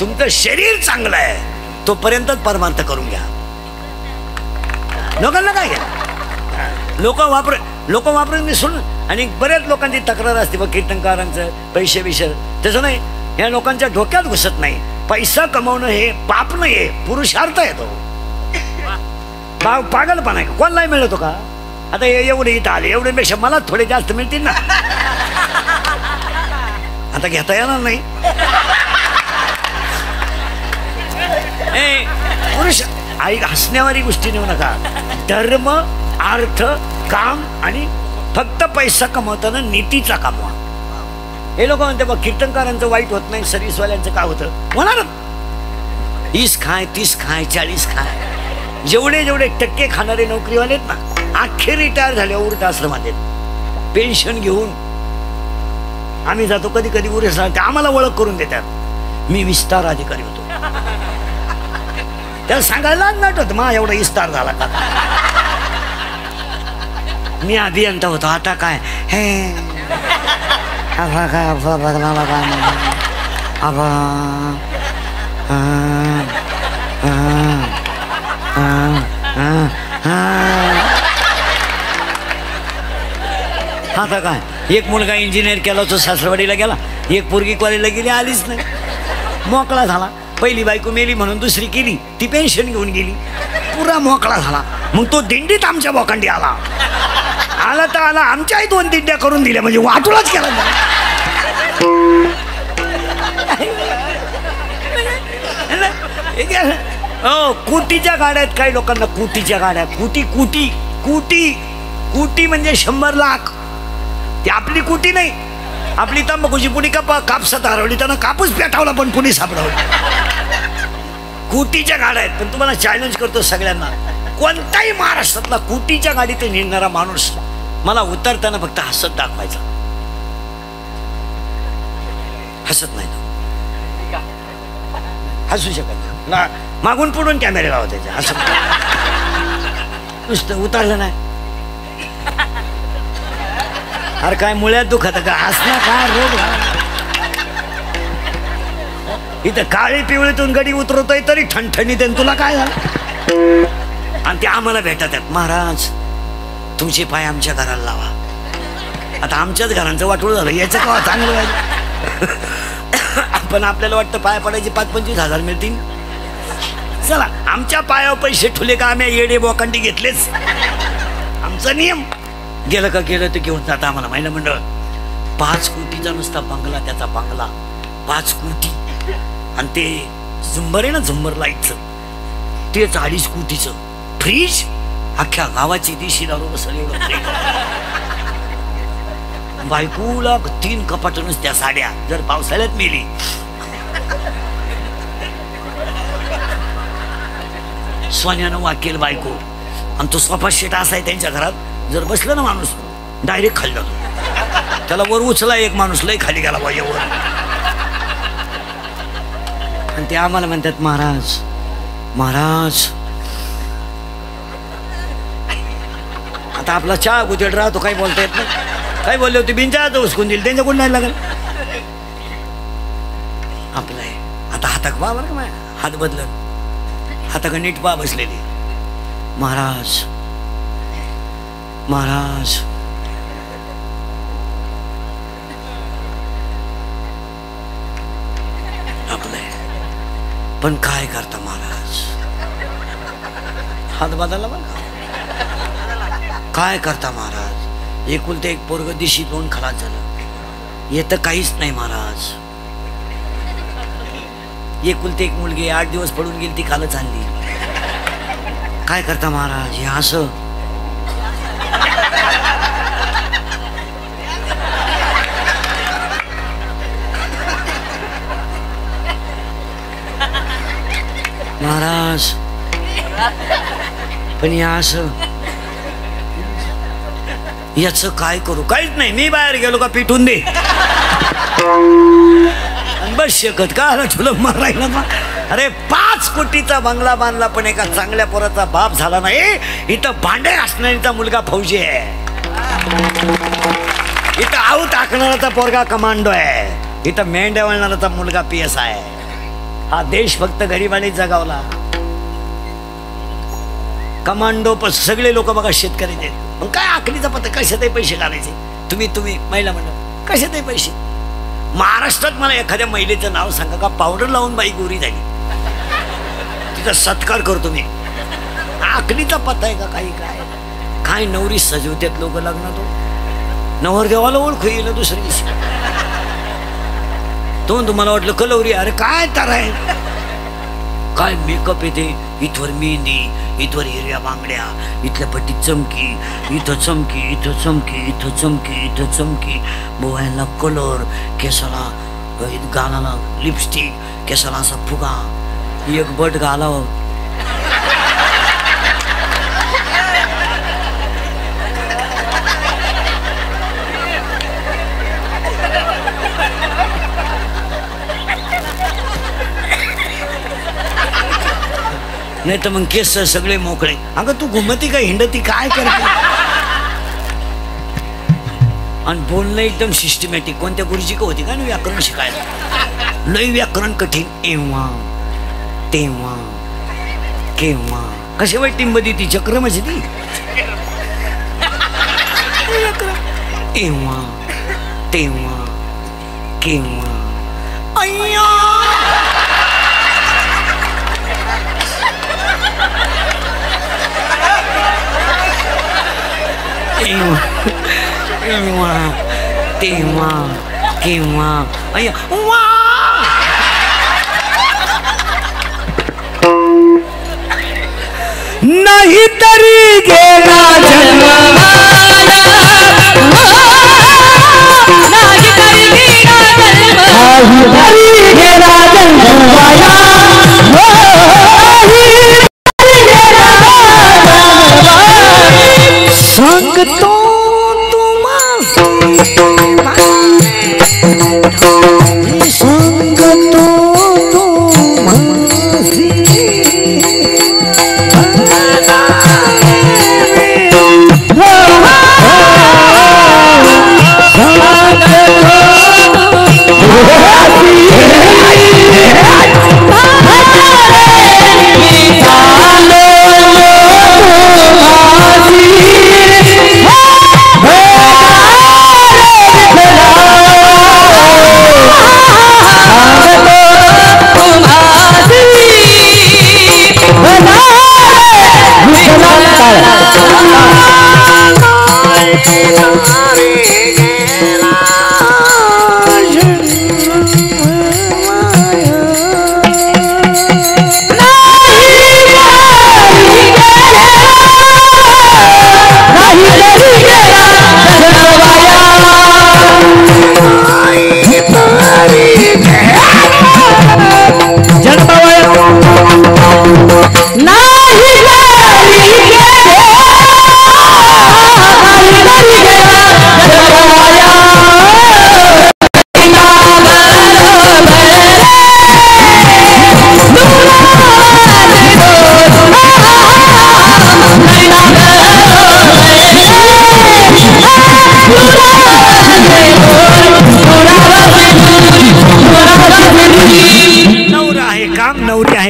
D: तुमचं शरीर चांगलं आहे तोपर्यंतच परमार्थ करून घ्या. लोकांना काय घेणं? लोक वापरून मी सोडून. आणि बऱ्याच लोकांची तक्रार असते बघ कीर्तनकारांचं पैसे विषय. तसं नाही, या लोकांच्या डोक्यात घुसत नाही. पैसा कमवणं हे पाप नाही आहे, पुरुषार्थ आहे तो. पागलपणा आहे. कोणालाही मिळतो का? आता एवढे इथं आले, एवढ्यापेक्षा मला थोडे जास्त मिळतील ना. आता घेता येणार नाही. पुरुष आई हसण्यावारी गोष्टी नेऊ नका. धर्म, अर्थ, काम आणि फक्त पैसा कमवताना नीतीचा कमवा. हे लोक म्हणते बघ कीर्तनकारांचं वाईट होत नाही, सर्व्हिसवाल्यांचं काय होतं? होणार 20 खाय 30 खाय 40 खाय जेवढे जेवढे टक्के खाणारे नोकरीवाले आहेत ना अख्खे रिटायर झाले वृद्धाश्रमात आहेत पेन्शन घेऊन. आम्ही जातो कधी कधी ते आम्हाला ओळख करून देतात मी विस्तार अधिकारी होतो. त्याला सांगायला नाटत मा एवढा विस्तार झाला का मी अभियंता होतो आता काय हे आता काय एक मुलगा इंजिनियर केला तो सासरवाडीला गेला एक पोरगी कॉलेजला गेली आलीच नाही मोकळा झाला. पहिली बायको मेली म्हणून दुसरी केली ती पेन्शन घेऊन गेली पुरा मोकळा झाला. मग तो दिंडीत आमच्या बोकांडी आला तर आला आमच्याही 2 दिंड्या करून दिल्या म्हणजे वाटोळाच केला. हो कुटीच्या गाड्या आहेत काही लोकांना कुटीच्या गाड्या कुटी कुटी कुटी कुटी म्हणजे 100 लाख. ती आपली कुटी नाही आपली तंबाखूची पुडी कापसात हरवली त्यांना कापूस पेटावला पण पुडी सापडवली. कुटीच्या गाड्या आहेत. पण तुम्हाला चॅलेंज करतो सगळ्यांना कोणताही महाराष्ट्रातला कुटीच्या गाडीत निघणारा माणूस मला उतरताना फक्त हसत दाखवायचा. हसत नाही हसू शकत ना मागून पुढून कॅमेरे लावत त्याच्या हसत नुसतं उतरलं नाही. अरे काय मुळ्यात दुखत का हसणं काय रोग इथं काळी पिवळीतून गडी उतरवतोय तरी ठणठणीत तुला काय झालं. आणि ते आम्हाला भेटत आहेत महाराज तुमचे पाय आमच्या घराला लावा. आता आमच्याच घरांचं वाटोळ झालं याचं का चांगलं पाहिजे. पण आपल्याला वाटतं पाया पडायचे 5-25 हजार मिळतील. चला आमच्या पायावर पैसे ठुले का आम्ही येडे बोकांडी घेतलेच आमचा नियम. गेलं का गेलं तर घेऊन जाता आम्हाला महिला मंडळ 5 कोटीचा नुसता बंगला त्याचा बंगला 5 कोटी आणि ते झुंबर आहे ना झुंबर लाईटचं तेच 2.5 कोटीचं फ्रीज अख्ख्या गावाची दिशी दारू बसल एवढं. बायकोला 3 कपाट नुसत्या साड्या जर पावसाळ्यात मेली सोन्यानं वाकेल बायको आणि तो सोफा सेट असा आहे त्यांच्या घरात जर बसलं ना माणूस डायरेक्ट खाली जातो. त्याला वर उचला एक माणूस लय खाली गेला पाहिजे वर. आणि ते आम्हाला म्हणतात महाराज महाराज. आता आपला चहा गुजड राहतो काही बोलता येत नाही काय बोलले होते बिनच्या तर उचकून दिली त्यांच्याकडून नाही लागेल आपलं आहे. आता हाताक पहा बरं का माझ्या हात बदलत हाताक नीट पहा बसलेली. महाराज महाराज आपलं पण काय करता महाराज हात बदलला बघा काय करता महाराज. एकुलते एक पोरग दिशी 2 खलास झालं येतं काहीच नाही महाराज. एकुलते एक मुलगी 8 दिवस पडून गेली ती खालच आणली. काय करता महाराज हे असं महाराज पण या असं याचं काय करू काहीच नाही. मी बाहेर गेलो का पिटून दे बस शकत का तुला मारायला. अरे 5 कोटीचा बंगला बांधला पण एका चांगल्या पोराचा बाप झाला नाही. इथं भांडे असणारीचा मुलगा फौजी आहे इथं आऊ टाकणाराचा पोरगा कमांडो आहे इथं मेंढ्या वळणाराचा मुलगा PS आहे. हा देश फक्त गरिबांनी जगावला. कमांडो सगळे लोक बघा शेतकरी मग काय आखणीचा पत्ता कशातही पैसे घालायचे. तुम्ही महिला म्हणा कशातही पैसे. महाराष्ट्रात मला एखाद्या महिलेचं नाव सांगा का पावडर लावून बाई गोरी झाली तिचा सत्कार करतो मी. आखणीचा पत्ता आहे का काही काय काय नवरी सजवतात लोक लग्नात नवरदेवाला ओळखू येईल दुसऱ्या दिवशी. तो तुम्हाला वाटलं कलवरी अरे काय तर आहे काय मेकअप येते इथवर मेहंदी इथवर हिरव्या बांगड्या इथल्या पट्टीत चमकी इथं चमकी इथं चमकी इथं चमकी इथं चमकी बोवायला कलर केसाला गालाला लिपस्टिक केसाला असा फुगा एक बट घालाव नाही तर मग केस सगळे मोकळे. अगं तू घुमती का हिंडती काय करते? आणि बोलणं एकदम सिस्टमॅटिक. कोणत्या गुरुजी का होती का ना व्याकरण शिकायला? लय व्याकरण कठीण. एव्हा तेव्हा केव्हा कशा वाईट टिंबदी ती चक्र म्हणजे ती एव्हा तेव्हा केव्हा अय्या एव्हा तेव्हा केव्हा अय्या वा नाही तरी गेला जन्म
B: नाही तरी गेला जन्म
D: सांगतो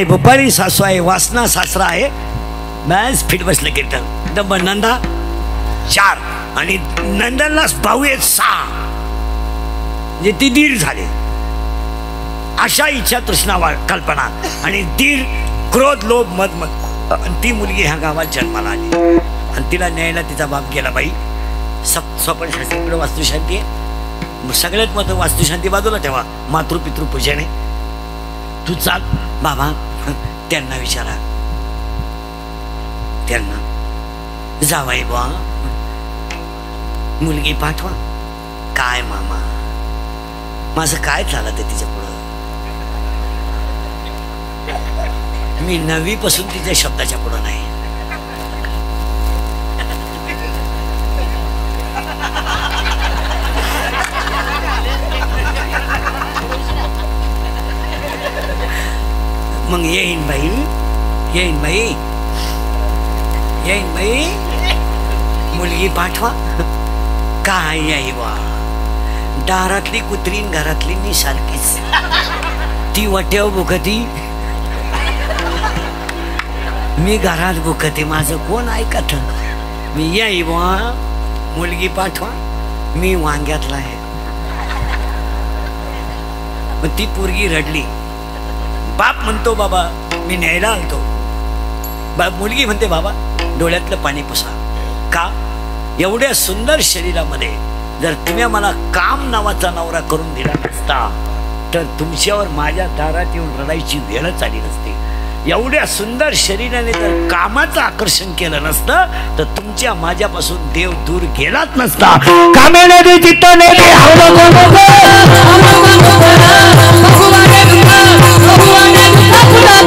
D: भोपाळी सासू आहे, वासना सासरा आहे. बॅस फिट बसले कीर्तन. दंब नंदा 4 आणि नंदनला भाऊ आहेत 6 म्हणजे ती दीर झाले. अशा इच्छा तृष्णा कल्पना आणि दीर क्रोध लोभ मद मद. आणि ती मुलगी ह्या गावात जन्माला आली आणि तिला न्यायला तिचा बाप गेला. बाई स्वपन शास्त्रीकडे वास्तुशांती आहे. सगळ्यात महत्व वास्तुशांती बाजूला ठेवा. मातृपितृ पूजन आहे. तू चाल बाबा त्यांना विचारा. त्यांना जावाई बा मुलगी पाठवा. काय मामा माझं काय चालत आहे तिच्या पुढं? मी 9वी पासून तिच्या शब्दाच्या पुढं नाही. मग येईन बाई येईन बाई येईन बाई मुलगी पाठवा. काय याई बा दारातली कुत्रीन घरातली मी सारखीच. ती वाट्यावर भुकती मी घरात भुकते. माझं कोण ऐकत? मी याई बा मुलगी पाठवा. मी वांग्यातला आहे. मग ती पोरगी रडली. बाप म्हणतो बाबा मी न्यायला आलतो. बाप मुलगी म्हणते बाबा डोळ्यातलं पाणी पुसा. का? एवढ्या सुंदर शरीरामध्ये जर तुम्ही मला काम नावाचा नवरा करून दिला नसता तर तुमच्यावर माझ्या दारात येऊन रडायची वेळच आली नसती. एवढ्या सुंदर शरीराने जर कामाचं आकर्षण केलं नसतं तर तुमच्या माझ्यापासून देव दूर गेलाच नसता. कामेने दे चित्ताने दे भगवान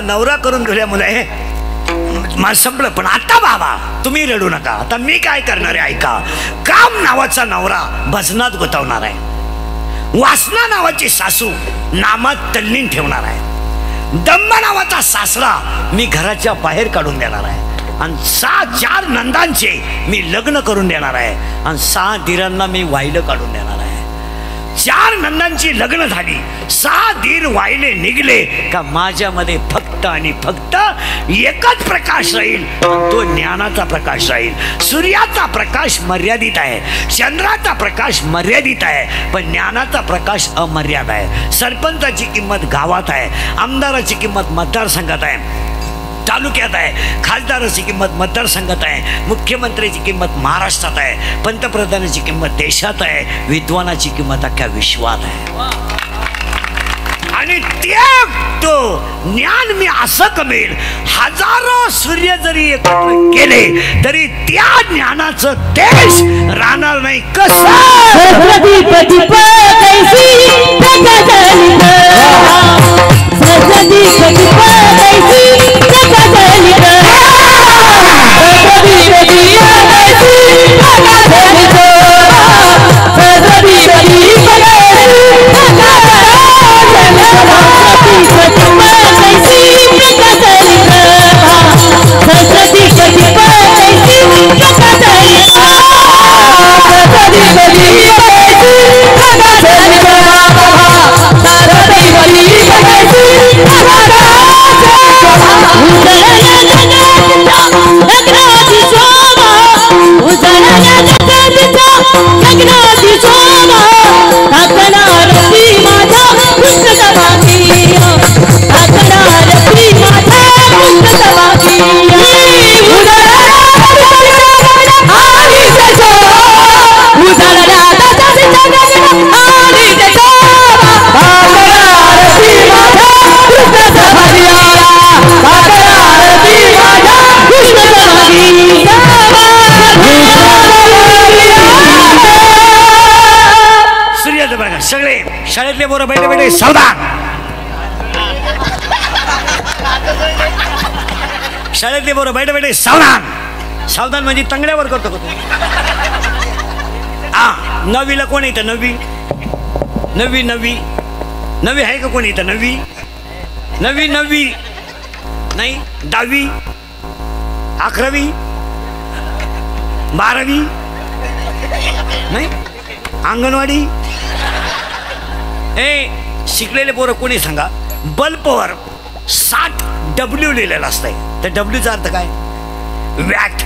D: नवरा करून दिल्या मुले मला संपलं. पण आता बाबा तुम्ही रडू नका. आता मी काय करणार आहे ऐका. काम नावाचा नवरा भजनात गुंतवणार आहे. वासना नावाची सासू नामात तल्लीन ठेवणार आहे. दंभ नावाचा सासरा मी घराच्या बाहेर काढून देणार आहे. आणि 4 नंदांचे मी लग्न करून देणार आहे. आणि 6 दिरांना मी वाहिलं काढून देणार आहे. 4 नंदांची लग्न झाली, 6 दीर वाहिले निघले का माझ्यामध्ये फक्त आणि फक्त एकच प्रकाश राहील. तो ज्ञानाचा प्रकाश राहील. सूर्याचा प्रकाश मर्यादित आहे, चंद्राचा प्रकाश मर्यादित आहे, पण ज्ञानाचा प्रकाश अमर्याद आहे. सरपंचाची किंमत गावात आहे, आमदाराची किंमत मतदारसंघात आहे, तालुक्यात आहे, खासदाराची किंमत मतदारसंघात आहे, मुख्यमंत्र्याची किंमत महाराष्ट्रात आहे, पंतप्रधानाची किंमत देशात आहे, विद्वानाची किंमत अख्ख्या विश्वात आहे. आणि तो ज्ञान मी असं कमेल, हजारो सूर्य जरी एकत्र केले तरी त्या ज्ञानाचं देश राहणार नाही. कसं बेटे सावधान. शाळेतले बरोबर बैठे बैठे सावधान. सावधान म्हणजे तंगड्यावर करतो का तू? हा, नववीला कोण येतं? नववी नववी नववी नववी आहे का कोण येतं? नववी नववी नववी नाही. 10वी 11वी 12वी नाही. अंगणवाडी. ए शिकलेले पोरं कोणी सांगा. बल्बवर 60W लिहिलेलं असतंय. तर डब्ल्यूचा अर्थ काय? Watt.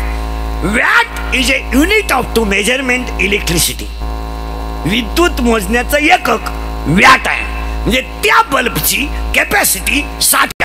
D: Watt is a unit of to measurement electricity. विद्युत मोजण्याचं एकक वॅट आहे. म्हणजे त्या बल्बची कॅपॅसिटी 60